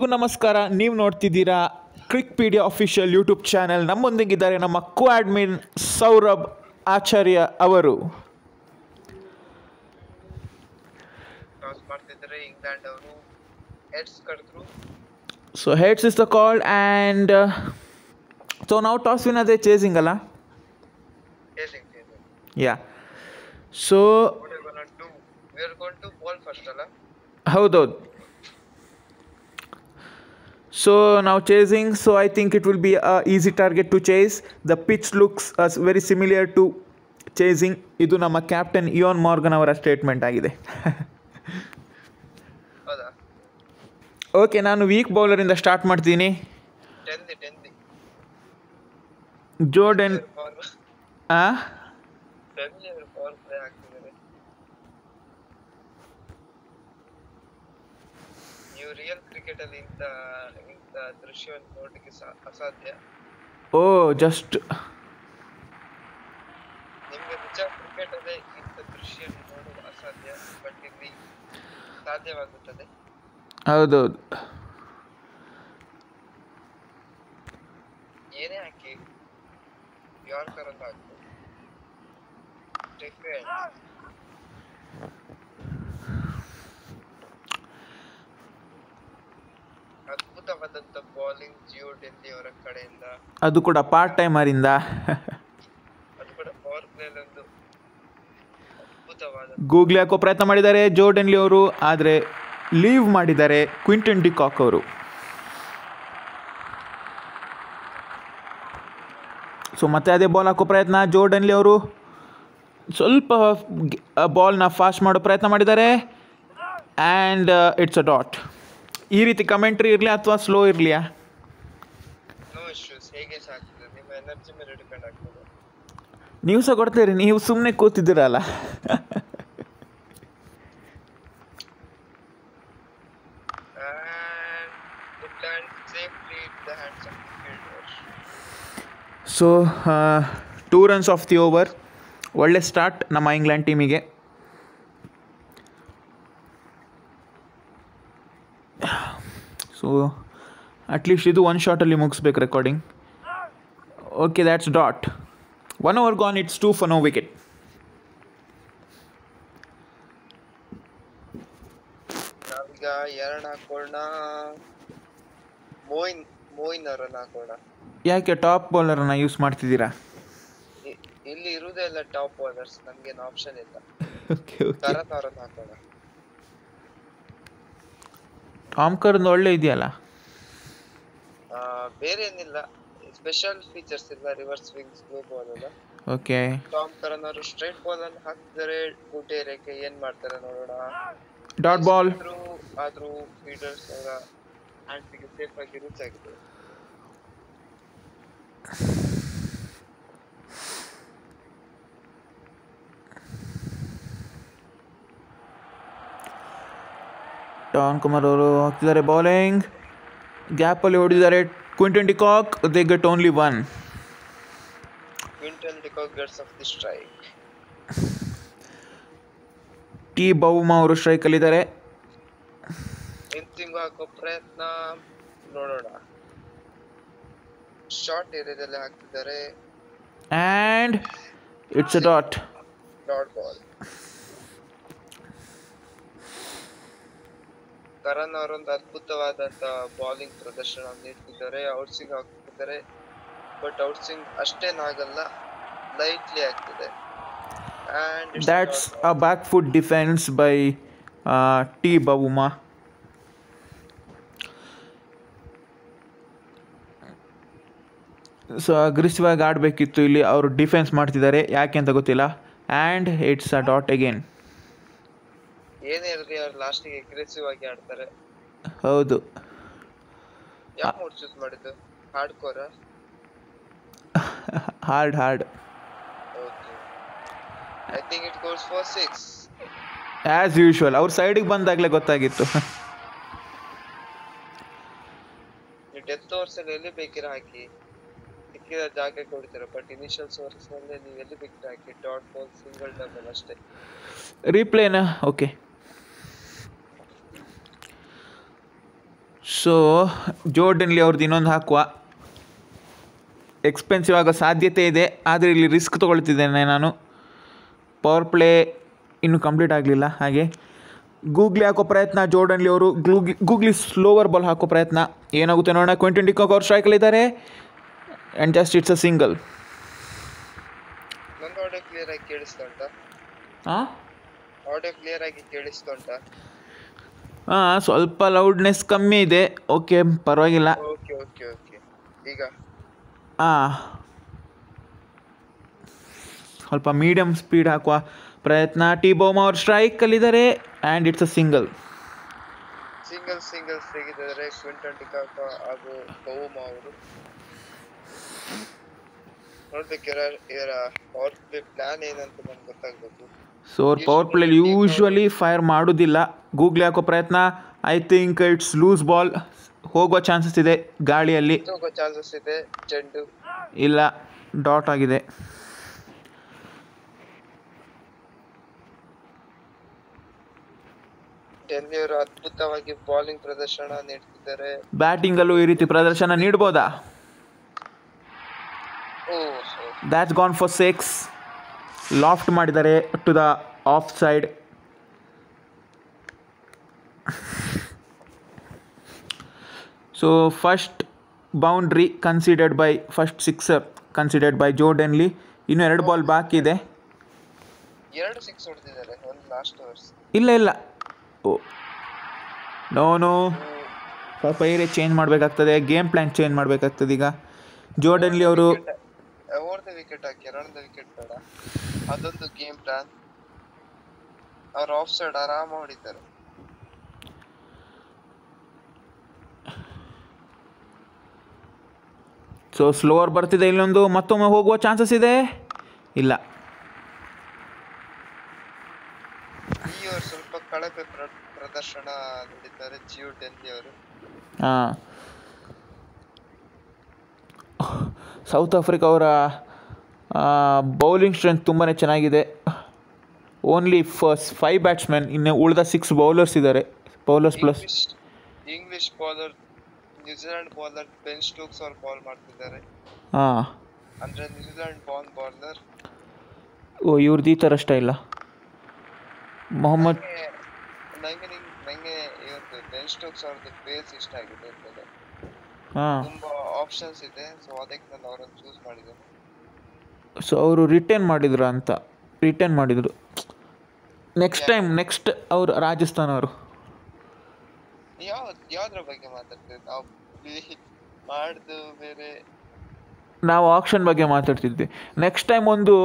ನಮಸ್ಕಾರ, ನೀವು ನೋಡ್ತಿದ್ದೀರಾ ಕ್ರಿಕ್ಪೀಡಿಯಾ ಅಫಿಷಿಯಲ್ ಯೂಟ್ಯೂಬ್ ಚಾನೆಲ್. ನಮ್ಮೊಂದಿಗಿದ್ದಾರೆ ನಮ್ಮ ಕೋ ಅಡ್ಮಿನ್ ಸೌರಭ್ ಆಚಾರ್ಯ ಅವರು. ಟಾಸ್ ಮಾಡ್ತಿದ್ದಾರೆ ಇಂಗ್ಲೆಂಡ್ ಅವರು. ಹೆಡ್ಸ್ ಕರೆದ್ರು. So heads is the call and so ನಾವು ಟಾಸ್ ವಿನ್ ಅದೇ ಚೇಸಿಂಗ್ ಅಲ್ಲ. Yeah so we are going to bowl first ಅಲ್ಲ. ಹೌದೌದು. So now chasing, so I think it will be a easy target to chase. The pitch looks very similar to chasing. ಇದು ನಮ್ಮ captain Ian Morgan ಅವರ statement ಆಗಿದೆ. ಹೌದಾ? Okay, ನಾನು weak ಬೌಲರಿಂದ start ಮಾಡ್ತೀನಿ. Jordan ನೀವು ರಿಯಲ್ ಕ್ರಿಕೆಟ್ ಅಲ್ಲಿ ಇಂಥ ದೃಶ್ಯವನ್ನು ನೋಡಲಿಕ್ಕೆ ಅಸಾಧ್ಯ. ಓ ಜಸ್ಟ್ ನಿಮ್ಗೆ ನಿಜ ಕ್ರಿಕೆಟ್ ಅಲ್ಲೇ ಇಂಥ ದೃಶ್ಯ ನೋಡಲು ಅಸಾಧ್ಯ, ಬಟ್ ಇಲ್ಲಿ ಸಾಧ್ಯವಾಗುತ್ತದೆ. ಹೌದೌದು. ಏನೇ ಹಾಕಿ ಯಾರ್ಕರ್ ಅಂತ ಹಾಕ್ಬೋದು. ಅದ್ಭುತವಾದಂತ ಬೌಲಿಂಗ್ ಜಿಯೋ ಡೆಲ್ಲಿ ಅವರ ಕಡೆಯಿಂದ, ಅದು ಕೂಡ ಪಾರ್ಟ್ ಟೈಮರಿಂದ. ಅದು ಕೂಡ ಪವರ್ ಪ್ಲೇ ಒಂದು ಅದ್ಭುತವಾದ. ಗೂಗ್ಲಿ ಹಾಕೋ ಪ್ರಯತ್ನ ಮಾಡಿದ್ದಾರೆ ಜೋ ಡೆನ್ಲಿ ಅವರು, ಆದರೆ ಲೀವ್ ಮಾಡಿದ್ದಾರೆ ಕ್ವಿಂಟನ್ ಡಿಕಾಕ್ ಅವರು. ಸೊ ಮತ್ತೆ ಅದೇ ಬಾಲ್ ಹಾಕೋ ಪ್ರಯತ್ನ. ಜೋ ಡೆನ್ಲಿ ಅವರು ಸ್ವಲ್ಪ ಬಾಲ್ನ ಫಾಸ್ಟ್ ಮಾಡೋ ಪ್ರಯತ್ನ ಮಾಡಿದ್ದಾರೆ ಆ್ಯಂಡ್ ಇಟ್ಸ್ ಅ ಡಾಟ್. ಈ ರೀತಿ ಕಮೆಂಟ್ರಿ ಇರಲಿ ಅಥವಾ ಸ್ಲೋ ಇರಲಿಯಾ? ನೋ ಇಶ್ಯೂಸ್, ಹೇಗೆ ಸಾಕ್ತದೆ, ನಿಮ್ಮ ಎನರ್ಜಿ ಮೇಲೆ ಡಿಪೆಂಡ್ ಆಗ್ತದೆ. ನೀವು ಸಹ ಕೊಡ್ತೀರಿ, ನೀವು ಸುಮ್ಮನೆ ಕೂತಿದ್ದೀರಲ್ಲ. So 2 runs off the over. ಒಳ್ಳೆ ಸ್ಟಾರ್ಟ್ ನಮ್ಮ ಇಂಗ್ಲೆಂಡ್ ಟೀಮಿಗೆ. ಸೊ ಅಟ್ಲೀಸ್ಟ್ ಇದು 1 ಶಾಟಲ್ಲಿ ಮುಗಿಸ್ಬೇಕು recording. Okay, that's dot. 1 over gone, it's 2 for no wicket. ನಾವೀಗ 2 ಹಾಕೋಣ. ಮೋಯಿನ್ ಅವರನ್ನ ಹಾಕೋಣ. ಯಾಕೆ ಟಾಪ್ ಬೌಲರನ್ನು ಯೂಸ್ ಮಾಡ್ತಿದ್ದೀರಾ? ಇಲ್ಲಿ ಇರುವುದೇ ಎಲ್ಲ ಟಾಪ್ ಬೌಲರ್ಸ್, ನಮ್ಗೇನು ಆಪ್ಷನ್ ಇಲ್ಲ. ಓಕೆ ಓಕೆ, ಕರನ್ ಅವರನ್ನ ಹಾಕೋಣ. ಆಮ್ಕರ್ದು ಒಳ್ಳೆ ಇದೆಯಲ್ಲ. ಬೇರೆ ಏನಿಲ್ಲ, ಸ್ಪೆಷಲ್ ಫೀಚರ್ಸ್ ಇಲ್ಲ. ರಿವರ್ಸ್ ಸ್ವಿಂಗ್, ಸ್ಲೋ ಬಾಲ್ ಎಲ್ಲ. ಓಕೆ, ಟಾಮ್ ಕರನ್ ಅವರು ಸ್ಟ್ರೈಟ್ ಬಾಲ್ ಅನ್ನು ಹಾಕ್ತಿದ್ದಾರೆ. ಗುಡ್ ಏರಿಯಾಕ್ಕೆ ಏನ್ ಮಾಡ್ತಾರೆ ನೋಡೋಣ. Dot ball. ಆದ್ರೂ ಫೀಲ್ಡರ್ಸ್ ಅವರ ಹ್ಯಾಂಡ್ಸ್ಗೆ ಸೇಫ್ ಆಗಿ ರೀಚ್ ಆಗಿದೆ. ಟಾನ್ ಕುಮಾರ್ ಅವರು ಹಾಕ್ತಿದ್ದಾರೆ ಬೌಲಿಂಗ್. ಗ್ಯಾಪಲ್ಲಿ ಹೊಡಿದ್ದಾರೆ Quinton de Kock. They get only 1. Quinton de Kock gets off the strike. T Bavuma ಅವರು ಸ್ಟ್ರೈಕಲ್ಲಿದ್ದಾರೆ. ಇಂತಿಂಗ್ ಹಾಕೋ ಪ್ರಯತ್ನ ನೋಡೋಣ. ಶಾರ್ಟ್ ಏರಿಯಾದಲ್ಲಿ ಹಾಕ್ತಿದ್ದಾರೆ and it's a dot. Dot ball. Curran ಅವರೊಂದು ಅದ್ಭುತವಾದಂತ ಬೌಲಿಂಗ್ ಪ್ರದರ್ಶನ ನೀಡ್ತಿದ್ದಾರೆ. ಔಟ್ಸ್ವಿಂಗ್ ಹಾಕ್ತಿದ್ದಾರೆ, ಬಟ್ ಔಟ್ಸ್ವಿಂಗ್ ಅಷ್ಟೇನಾಗಲ್ಲ, ಲೈಟ್ಲಿ ಆಗ್ತಿದೆ. That's a back foot defense by T Bavuma. So aggressive ಆಗಿ ಆಡಬೇಕಿತ್ತು, ಇಲ್ಲಿ ಅವರು ಡಿಫೆನ್ಸ್ ಮಾಡ್ತಿದ್ದಾರೆ, ಯಾಕೆ ಅಂತ ಗೊತ್ತಿಲ್ಲ. And it's a dot again. ಏನೇ ಇರಲಿ, ಅವ್ರು ಲಾಸ್ಟಿಗೆ ಅಗ್ರೆಸಿವ್ ಆಗಿ ಆಡ್ತಾರೆ. ಹೌದು. ಯಾಕೆ ಮೋಡ್ ಚೂಸ್ ಮಾಡಿದ್ದು? Hard Kore? Hard. Okay, I think it goes for 6. As usual ಅವ್ರ ಸೈಡಿಗೆ ಬಂದಾಗಲೇ ಗೊತ್ತಾಗಿತ್ತು. ನೀವು ಡೆತ್ ಓವರ್ಸ್ ಅಲ್ಲಿ ಎಲ್ಲಿ ಬೇಕಿರ ಹಾಕಿ, ಸಿಕ್ಕಿದ ಜಾಗಕ್ಕೆ ಹೊಡಿತೀರ. ಬಟ್ ಇನಿಷಿಯಲ್ ಓವರ್ಸ್ ನಲ್ಲಿ ನೀವು ಎಲ್ಲಿ ಬೇಕಿರ ಹಾಕಿ, ಡಾಟ್ ಬಾಲ್, ಸಿಂಗಲ್ ಡಬಲ್ ಅಷ್ಟೇ. ರೀಪ್ಲೇನಾ? ಓಕೆ. ಸೊ ಜೋರ್ಡನ್ಲಿ ಅವ್ರದ್ದು ಇನ್ನೊಂದು ಹಾಕುವ. ಎಕ್ಸ್ಪೆನ್ಸಿವ್ ಆಗೋ ಸಾಧ್ಯತೆ ಇದೆ, ಆದರೆ ಇಲ್ಲಿ ರಿಸ್ಕ್ ತೊಗೊಳ್ತಿದ್ದೇನೆ ನಾನು. ಪವರ್ ಪ್ಲೇ ಇನ್ನೂ ಕಂಪ್ಲೀಟ್ ಆಗಲಿಲ್ಲ. ಹಾಗೆ ಗೂಗ್ಲಿ ಹಾಕೋ ಪ್ರಯತ್ನ ಜೋರ್ಡನ್ಲಿ ಅವರು. ಗೂಗ್ಲಿ ಸ್ಲೋವರ್ ಬಾಲ್ ಹಾಕೋ ಪ್ರಯತ್ನ, ಏನಾಗುತ್ತೆ ನೋಡೋಣ. ಕ್ವಿಂಟನ್ ಡಿಕಾಕ್ ಅವ್ರು ಸ್ಟ್ರೈಕಲ್ಲಿದ್ದಾರೆ and just it's a single. ನಂದು ಆಡಿಯೋ ಕ್ಲಿಯರ್ ಆಗಿ ಕೇಳಿಸ್ತಾ ಉಂಟಾ? ಆಡಿಯೋ ಕ್ಲಿಯರ್ ಆಗಿ ಕೇಳಿಸ್ತಾ ಉಂಟಾ? ಹಾಂ, ಸ್ವಲ್ಪ ಲೌಡ್ನೆಸ್ ಕಮ್ಮಿ ಇದೆ. ಓಕೆ, ಪರವಾಗಿಲ್ಲ. Okay okay okay. ಈಗ ಹಾಂ, ಸ್ವಲ್ಪ ಮೀಡಿಯಮ್ ಸ್ಪೀಡ್ ಹಾಕುವ ಪ್ರಯತ್ನ. ಟಿ ಬೌಮಾ ಅವ್ರು ಸ್ಟ್ರೈಕಲ್ಲಿದ್ದಾರೆ and it's a single. Singles ತೆಗೆದಿದ್ದಾರೆ ಕ್ವಿಂಟನ್ ಡಿಕಾಕ್ ಹಾಗೂ ಬೌಮಾ ಅವರು. ನೋಡ್ಬೇಕು ಇವರ ಪವರ್ ಪ್ಲೇ ಪ್ಲಾನ್ ಏನಂತ ನಮ್ಗೆ ಗೊತ್ತಾಗಬೇಕು. ಸೊ ಅವ್ರು ಪವರ್ ಪ್ಲೇ ಯೂಶ್ವಲಿ ಫೈರ್ ಮಾಡೋದಿಲ್ಲ. ಗೂಗ್ಲಿ ಹಾಕೋ ಪ್ರಯತ್ನ, I think it's loose ball. ಹೋಗುವ ಚಾನ್ಸಸ್ ಇದೆ ಗಾಳಿಯಲ್ಲಿ. ಹೋಗೋ ಚಾನ್ಸಸ್ ಇದೆ. ಚೆಂಡು ಇಲ್ಲ, ಡಾಟ್ ಆಗಿದೆ. ಡೆಲ್ಲಿ ಅವರು ಅದ್ಭುತವಾಗಿ ಬೌಲಿಂಗ್ ಪ್ರದರ್ಶನ ನೀಡ್ತಿದ್ದಾರೆ. ಬ್ಯಾಟಿಂಗಲ್ಲೂ ಈ ರೀತಿ ಪ್ರದರ್ಶನ ನೀಡ್ಬೋದಾ? That's gone for 6. ಲಾಫ್ಟ್ ಮಾಡಿದ್ದಾರೆ to the off side. So first boundary considered by, first sixer considered by ಜೋರ್ಡನ್ಲಿ. ಇನ್ನು 2 ಬಾಲ್ ಬಾಕಿ ಇದೆ. 2 ಸಿಕ್ಸ್ ಹೊಡೆದಿದ್ದಾರೆ, ಒಂದು ಲಾಸ್ಟ್ ಓವರ್ಸ್. ಇಲ್ಲ, ಓ ನೋ, ಸ್ವಲ್ಪ ಏರಿಯಾ ಚೇಂಜ್ ಮಾಡಬೇಕಾಗ್ತದೆ, ಗೇಮ್ ಪ್ಲ್ಯಾನ್ ಚೇಂಜ್ ಮಾಡಬೇಕಾಗ್ತದೆ. ಈಗ ಜೋರ್ಡನ್ಲಿ ಅವರು ಓವರ್ದ ವಿಕೆಟ್ ಹಾಕಿ, ರನ್ದ ವಿಕೆಟ್ ಬೇಡ, ಅದೊಂದು ಗೇಮ್ ಪ್ಲಾನ್. ಅವ್ರು ಆಫ್ ಸೈಡ್ ಆರಾಮ ಹೊಡಿತಾರೆ. ಸೊ ಸ್ಲೋವರ್ ಬರ್ತಿದೆ. ಇಲ್ಲೊಂದು ಮತ್ತೊಮ್ಮೆ ಹೋಗುವ ಚಾನ್ಸಸ್ ಇದೆ. ಇಲ್ಲ, ಈ ಓವರ್ ಸ್ವಲ್ಪ ಕಳಪೆ ಪ್ರದರ್ಶನ ನೀಡಿದ್ದಾರೆ ಜಿಯೋರ್ಡನ್ಲಿ ಅವರು. ಹಾಂ, ಸೌತ್ ಆಫ್ರಿಕಾ ಅವರ ಬೌಲಿಂಗ್ ಸ್ಟ್ರೆಂತ್ ತುಂಬಾ ಚೆನ್ನಾಗಿದೆ. ಓನ್ಲಿ ಫಸ್ಟ್ 5 ಬ್ಯಾಟ್ಸ್ಮನ್, ಇನ್ನು ಉಳಿದ 6 ಬೌಲರ್ಸ್ ಇದ್ದಾರೆ. Bowlers plus English bowler, New Zealand bowler Ben Stokes ಅವರು ಬಾಲ್ ಮಾಡ್ತಿದ್ದಾರೆ. ಹಾಂ, ಅಂದ್ರೆ ನ್ಯೂಜಿಲೆಂಡ್ ಬೌಲರ್. ಓ, ಇವ್ರದ್ದು ಈ ಥರ ಸ್ಟೈಲ. ಮೊಹಮ್ಮದ್, ನಂಗೆ ಇವತ್ತು ಬೆನ್ ಸ್ಟೋಕ್ಸ್ ಅವ್ರದ್ದು ಪೇಸ್ ಇಷ್ಟ ಆಗಿದೆ. ಹಾಂ, ತುಂಬಾ ಆಪ್ಷನ್ಸ್ ಇದೆ, ಸೊ ಅದಕ್ಕೆ ನಾನು ಅವರನ್ನು ಚೂಸ್ ಮಾಡಿದೆ. ಸೊ ಅವರು ರಿಟರ್ನ್ ಮಾಡಿದರು. ನೆಕ್ಸ್ಟ್ ಅವರು ರಾಜಸ್ಥಾನ್ ಅವರು. ಯಾವ್ದ್ರ ಬಗ್ಗೆ ಮಾತಾಡ್ತಿದ್ವಿ ನಾವು? ಮಾಡ್ದು ಬೇರೆ, ನಾವು ಆಕ್ಷನ್ ಬಗ್ಗೆ ಮಾತಾಡ್ತಿದ್ವಿ. ನೆಕ್ಸ್ಟ್ ಟೈಮ್ ಒಂದು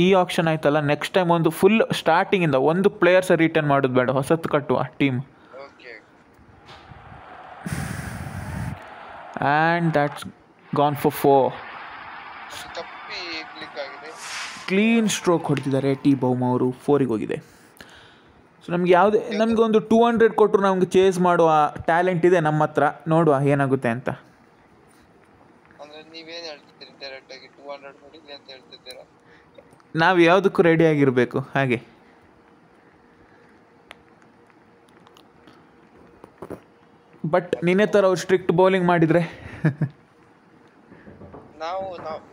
ಈ ಆಕ್ಷನ್ ಆಯ್ತಲ್ಲ, ನೆಕ್ಸ್ಟ್ ಟೈಮ್ ಒಂದು ಫುಲ್ ಸ್ಟಾರ್ಟಿಂಗಿಂದ ಒಂದು ಪ್ಲೇಯರ್ಸ ರಿಟರ್ನ್ ಮಾಡೋದು ಬೇಡ, ಹೊಸತ್ತು ಕಟ್ಟುವ team. And that's gone for 4. Clean stroke ಹೊಡ್ತಿದ್ದಾರೆ ಟಿ ಬೌಮಾ ಅವರು. 4ಗೆ ಹೋಗಿದೆ. ಸೊ ನಮಗೆ ಒಂದು 200 ಕೊಟ್ಟರು ನಮ್ಗೆ ಚೇಸ್ ಮಾಡುವ ಟ್ಯಾಲೆಂಟ್ ಇದೆ ನಮ್ಮ ಹತ್ರ. ನೋಡುವ ಏನಾಗುತ್ತೆ ಅಂತ. ನಾವು ಯಾವುದಕ್ಕೂ ರೆಡಿ ಆಗಿರಬೇಕು ಹಾಗೆ. ಬಟ್ ನಿನ್ನೆ ಥರ ಅವ್ರು ಸ್ಟ್ರಿಕ್ಟ್ ಬೌಲಿಂಗ್ ಮಾಡಿದರೆ ನಾವು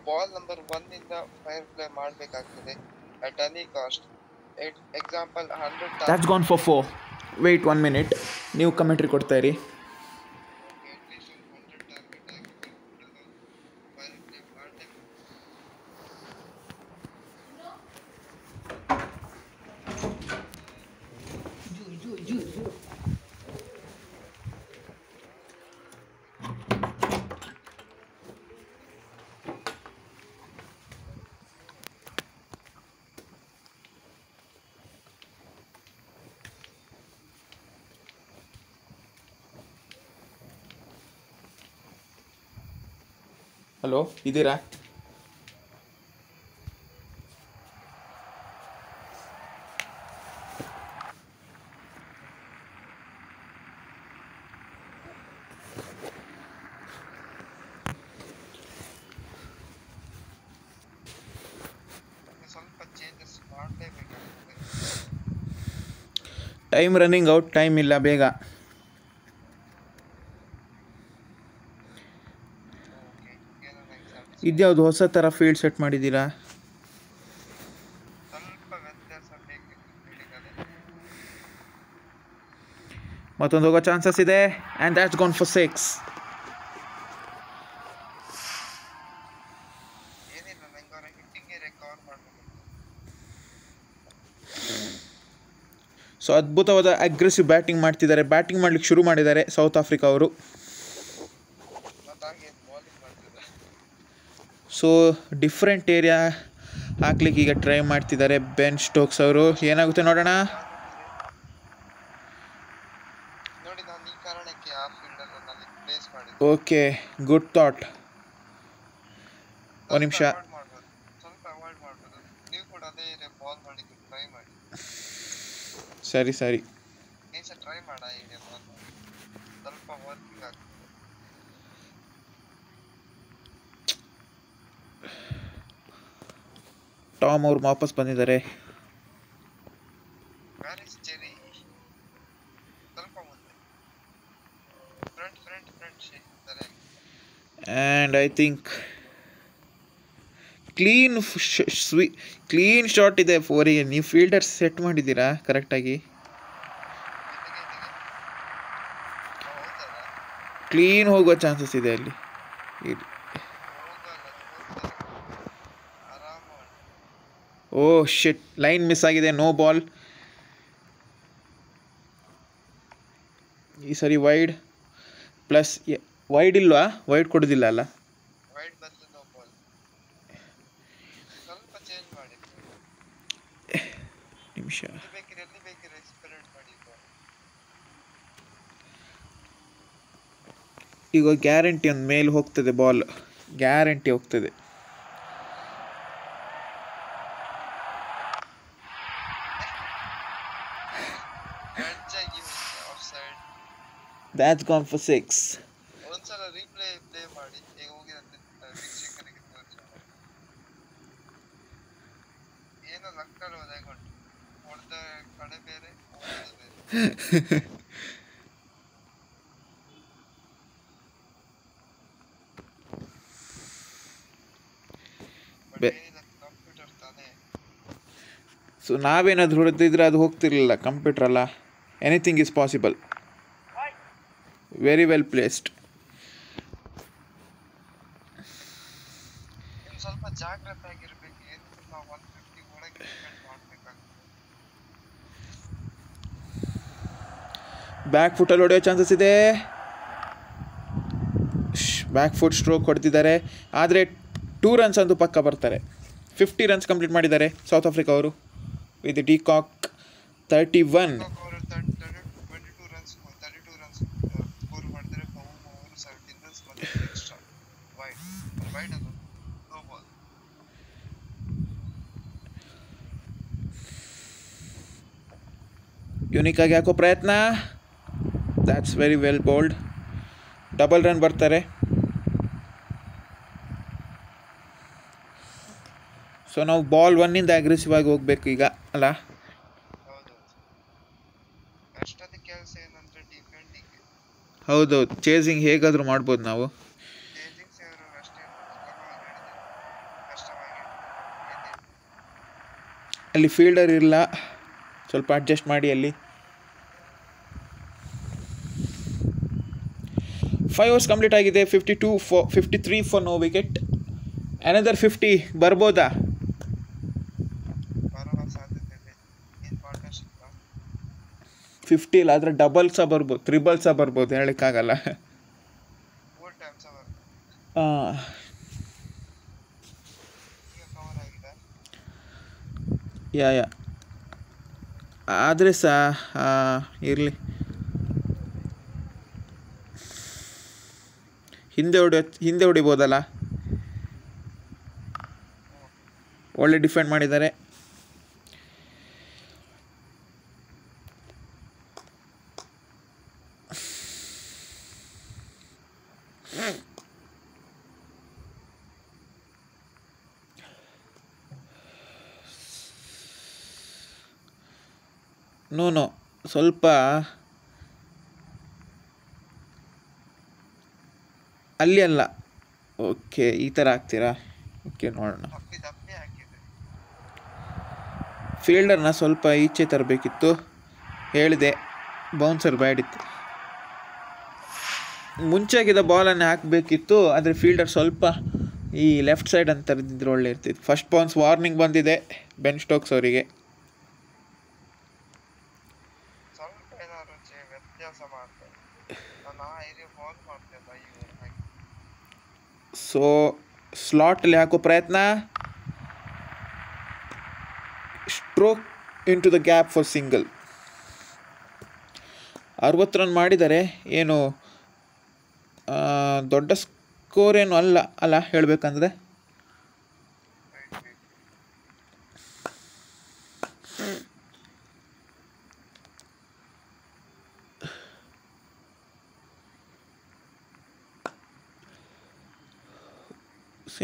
ಬಾಲ್ ನಂಬರ್ 1 ಇಂದ ಫೈರ್ ಪ್ಲೇ ಮಾಡಬೇಕಾಗ್ತದೆ at any cost. Example 100. That's gone for 4. Wait 1 minute, ನೀವು ಕಮೆಂಟ್ರಿ ಕೊಡ್ತಾ ಇರಿ. ಹಲೋ, ಇದ್ದೀರಾ? ಸ್ವಲ್ಪ ಚೇಂಜಸ್ ಮಾಡಲೇಬೇಕಾಗ್ತದೆ. ಟೈಮ್ ರನ್ನಿಂಗ್ ಔಟ್, ಟೈಮ್ ಇಲ್ಲ ಬೇಗ. ಇದ್ಯಾವುದು ಹೊಸ ಥರ ಫೀಲ್ಡ್ ಸೆಟ್ ಮಾಡಿದ್ದೀರಾ? ಸ್ವಲ್ಪ ವ್ಯತ್ಯಾಸ ಬೇಕಿತ್ತು ಫೀಲ್ಡಿಂಗಲ್ಲಿ. ಮತ್ತೊಂದು ಹೋಗೋ ಚಾನ್ಸಸ್ ಇದೆ. And that's gone for 6. ಏನಿಲ್ಲ, ನಂಗೆ ಅವರ ಹಿಟ್ಟಿಂಗ್ಗೆ ರಿಕವರ್ ಮಾಡಬೇಕು. ಸೊ ಅದ್ಭುತವಾದ ಅಗ್ರೆಸಿವ್ ಬ್ಯಾಟಿಂಗ್ ಮಾಡ್ತಿದ್ದಾರೆ. ಬ್ಯಾಟಿಂಗ್ ಮಾಡ್ಲಿಕ್ಕೆ ಶುರು ಮಾಡಿದ್ದಾರೆ ಸೌತ್ ಆಫ್ರಿಕಾ ಅವರು. ಮತ್ತಾಗೆ ಬಾಲಿಂಗ್ ಮಾಡ್ತಿದ್ದಾರೆ. ಸೊ ಡಿಫ್ರೆಂಟ್ ಏರಿಯಾ ಹಾಕ್ಲಿಕ್ಕೆ ಈಗ ಟ್ರೈ ಮಾಡ್ತಿದ್ದಾರೆ ಬೆನ್ ಸ್ಟೋಕ್ಸ್ ಅವರು. ಏನಾಗುತ್ತೆ ನೋಡೋಣ. ನೋಡಿ, ನಾನು ಈ ಕಾರಣಕ್ಕೆ ಆ ಫೀಲ್ಡಲ್ಲಿ ನಲ್ಲಿ ಪ್ಲೇಸ್ ಮಾಡಿದ್ದೆ. Okay, good thought. ಒಂದು ನಿಮಿಷ. ಸ್ವಲ್ಪ ಅವಾಯ್ಡ್ ಮಾಡ್ಬೋದು. ನೀವು ಕೂಡ ಅದೇ ಬಾಲ್ ಮಾಡಲಿಕ್ಕೆ ಟ್ರೈ ಮಾಡಿ. ಸರಿ ಈ ಸಹ ಟ್ರೈ ಮಾಡ. ಈಗ ಬಾಲ್ ಸ್ವಲ್ಪ ವರ್ಕಿಂಗ್ ಆಗ್ತದೆ. ಟಾಮ್ ಅವ್ರು ವಾಪಸ್ ಬಂದಿದ್ದಾರೆ. ಪ್ಯಾರಿಸ್ ಜೆರಿ ಸ್ವಲ್ಪ ಮುಂದೆ ಫ್ರಂಟ್ ಇದ್ದಾರೆ. And I think clean shot ಇದೆ 4ಗೆ. ನೀವು ಫೀಲ್ಡರ್ ಸೆಟ್ ಮಾಡಿದ್ದೀರಾ ಕರೆಕ್ಟಾಗಿ? ಕ್ಲೀನ್ ಹೋಗುವ ಚಾನ್ಸಸ್ ಇದೆ ಅಲ್ಲಿ. ಓ ಶಿಟ್, ಲೈನ್ ಮಿಸ್ ಆಗಿದೆ. No ball. ಈ ಸರಿ ವೈಡ್ ಪ್ಲಸ್ ವೈಡ್ ಇಲ್ವಾ? ವೈಡ್ ಕೊಡೋದಿಲ್ಲ ಅಲ್ಲ? ವೈಡ್ ಬದಲು ನೋ ಬಾಲ್. ಸ್ವಲ್ಪ ಚೇಂಜ್ ಮಾಡಿ. ನಿಮಿಷ. ಎಲ್ಲಿ ಬೇಕಿದ್ರೆ ಎಕ್ಸ್ಪೆರಿಮೆಂಟ್ ಮಾಡಿ. ಈಗ ಗ್ಯಾರಂಟಿ ಒಂದು ಮೇಲೆ ಹೋಗ್ತದೆ ಬಾಲ್, ಗ್ಯಾರಂಟಿ ಹೋಗ್ತದೆ. That's gone for 6. ಒಂದ್ಸಲ ರೀಪ್ಲೇ ಪ್ಲೇ ಮಾಡಿ. ಈಗ ಹೋಗಿದಂತೆ ವೀಕ್ಷಕರಿಗೆ ತೋರಿಸೋಣ. ಏನೋ ಲಕ್ಕಲ್ಲಿ ಹೋದಾಗುಂಟು. ಹೊಡೆದ ಕಡೆ ಬೇರೆ, ಬೇರೆ. ಕಂಪ್ಯೂಟರ್ ತಾನೇ. ಸೊ ನಾವೇನಾದರೂ ಹೊಡೆದಿದ್ರೆ ಅದು ಹೋಗ್ತಿರ್ಲಿಲ್ಲ, ಕಂಪ್ಯೂಟರ್ ಅಲ್ಲ. Anything is possible. Very well placed. ಸ್ವಲ್ಪ ಜಾಗ್ರತೆ ಆಗಿರ್ಬೇಕು. ಏನು 150 ಒಳಗೆ ಡಿಪೆಂಡ್ ಮಾಡಬೇಕಾಗ್ತದೆ. ಬ್ಯಾಕ್ ಫುಟಲ್ಲಿ ಹೊಡೆಯೋ ಚಾನ್ಸಸ್ ಇದೆ. ಬ್ಯಾಕ್ ಫುಟ್ ಸ್ಟ್ರೋಕ್ ಹೊಡೆದಿದ್ದಾರೆ. ಆದರೆ 2 ರನ್ಸ್ ಅಂತೂ ಪಕ್ಕ ಬರ್ತಾರೆ. 50 ರನ್ಸ್ ಕಂಪ್ಲೀಟ್ ಮಾಡಿದ್ದಾರೆ ಸೌತ್ ಆಫ್ರಿಕಾ ಅವರು with D cock 31. 32 runs score ಮಾಡಿದರೆ. ಅವರು 17 ರನ್ಸ್ ಮತ್ತೆ ಎಕ್ಸ್ಟ್ರಾ ವೈಡ್ ಅದು ನೋ ಬಾಲ್. ಯುನಿಕ್ ಆಗಿ ಹಾಕೋ ಪ್ರಯತ್ನ. That's very well bowled. Double run ಬರ್ತಾರೆ. ಸೊ ನಾವು ಬಾಲ್ 1ಇಂದ ಅಗ್ರೆಸಿವ್ ಆಗಿ ಹೋಗ್ಬೇಕು ಈಗ ಅಲ್ಲ? ಕಷ್ಟದ ಕೆಲಸ ಏನಂದ್ರೆ ಡಿಫೆಂಡಿಂಗ್. ಹೌದೌದು, ಚೇಸಿಂಗ್ ಹೇಗಾದರೂ ಮಾಡ್ಬೋದು ನಾವು. ಅಲ್ಲಿ ಫೀಲ್ಡರ್ ಇಲ್ಲ, ಸ್ವಲ್ಪ ಅಡ್ಜಸ್ಟ್ ಮಾಡಿ ಅಲ್ಲಿ. 5 ಓವರ್ಸ್ ಕಂಪ್ಲೀಟ್ ಆಗಿದೆ. 53 ಫಾರ್ ನೋ ವಿಕೆಟ್. ಅನದರ್ 50 ಬರ್ಬೋದಾ? ಬರುವ ಸಾಧ್ಯತೆ ಇದೆ. 50 ಇಲ್ಲ, ಆದರೆ ಡಬಲ್ ಸಹ ಬರ್ಬೋದು, ತ್ರಿಬಲ್ ಸಹ ಬರ್ಬೋದು, ಹೇಳೋಕ್ಕಾಗಲ್ಲ. 4 ಟೈಮ್ಸ್ ಅವರು ಕವರ್ ಆಗಿದೆ. ಯಾ ಆದರೆ ಸಹ ಇರಲಿ. ಹಿಂದೆ ಹೊಡಿಬೋದಲ್ಲ? ಒಳ್ಳೆ ಡಿಫೆಂಡ್ ಮಾಡಿದ್ದಾರೆ. ನೋ ಸ್ವಲ್ಪ ಅಲ್ಲಿ ಅಲ್ಲ, ಓಕೆ, ಈ ಥರ ಹಾಕ್ತೀರಾ? ಓಕೆ, ನೋಡೋಣ. ತಪ್ಪಿ ತಪ್ಪಿ ಹಾಕಿದೆ. ಫೀಲ್ಡರ್ನ ಸ್ವಲ್ಪ ಈಚೆ ತರಬೇಕಿತ್ತು, ಹೇಳಿದೆ. ಬೌನ್ಸರ್ ಬ್ಯಾಡಿತ್ತು. ಮುಂಚೆಗಿದ್ದ ಬಾಲನ್ನು ಹಾಕಬೇಕಿತ್ತು, ಆದರೆ ಫೀಲ್ಡರ್ ಸ್ವಲ್ಪ ಈ ಲೆಫ್ಟ್ ಸೈಡ್ ಅಂತ ತರದಿದ್ರೆ ಒಳ್ಳೆ ಇರ್ತಿತ್ತು. ಫಸ್ಟ್ ಬೌನ್ಸ್ ವಾರ್ನಿಂಗ್ ಬಂದಿದೆ ಬೆನ್ ಸ್ಟೋಕ್ಸ್ ಅವರಿಗೆ. ಸ್ವಲ್ಪ ಏನಾದ್ರು ವ್ಯತ್ಯಾಸ ಮಾಡ್ತಾರೆ. ನಾನು ಐದು ಬಾಲ್ ಮಾಡ್ತೇನೆ ಇವರು ಹಾಕಿ. ಸೊ ಸ್ಲಾಟಲ್ಲಿ ಹಾಕೋ ಪ್ರಯತ್ನ. Stroke into the gap for single. 60 run ಮಾಡಿದ್ದಾರೆ. ಏನು ದೊಡ್ಡ ಸ್ಕೋರ್ ಏನು ಅಲ್ಲ ಹೇಳಬೇಕಂದ್ರೆ.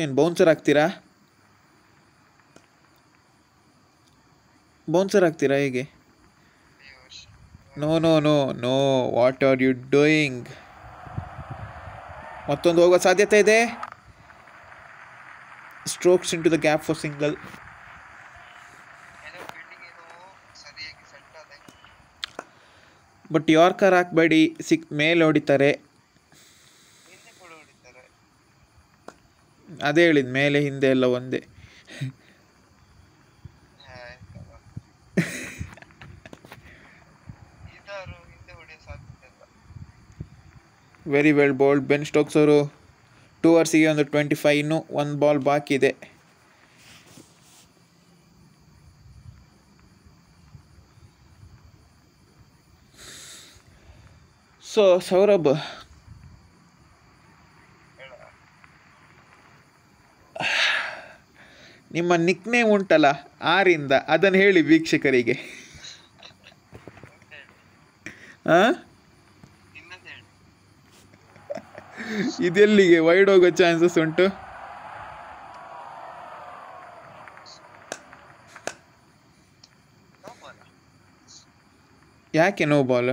ಏನು ಬೌನ್ಸರ್ ಆಗ್ತೀರಾ ಹೇಗೆ? No, what are you doing? ಮತ್ತೊಂದು ಹೋಗೋ ಸಾಧ್ಯತೆ ಇದೆ. Strokes into the gap for single. But yorker ಹಾಕಬೇಡಿ, ಮೇಲೆ ಹೊಡಿತಾರೆ. ಅದೇ ಹೇಳಿದ, ಮೇಲೆ ಹಿಂದೆ ಎಲ್ಲ ಒಂದೇ. Very well bowled Ben Stokes ಅವರು. 2 ಓವರ್ಸಿಗೆ ಒಂದು 25, ಇನ್ನೂ 1 ಬಾಲ್ ಬಾಕಿ ಇದೆ. ಸೊ ಸೌರಭ್, ನಿಮ್ಮ ನಿಕ್ ನೇಮ್ ಉಂಟಲ್ಲ ಆರಿಂದ, ಅದನ್ನು ಹೇಳಿ ವೀಕ್ಷಕರಿಗೆ. ಇದೆಲ್ಲಿಗೆ ವೈಡ್ ಹೋಗೋ ಚಾನ್ಸಸ್ ಉಂಟು? ಯಾಕೆ ನೋ ಬಾಲ್?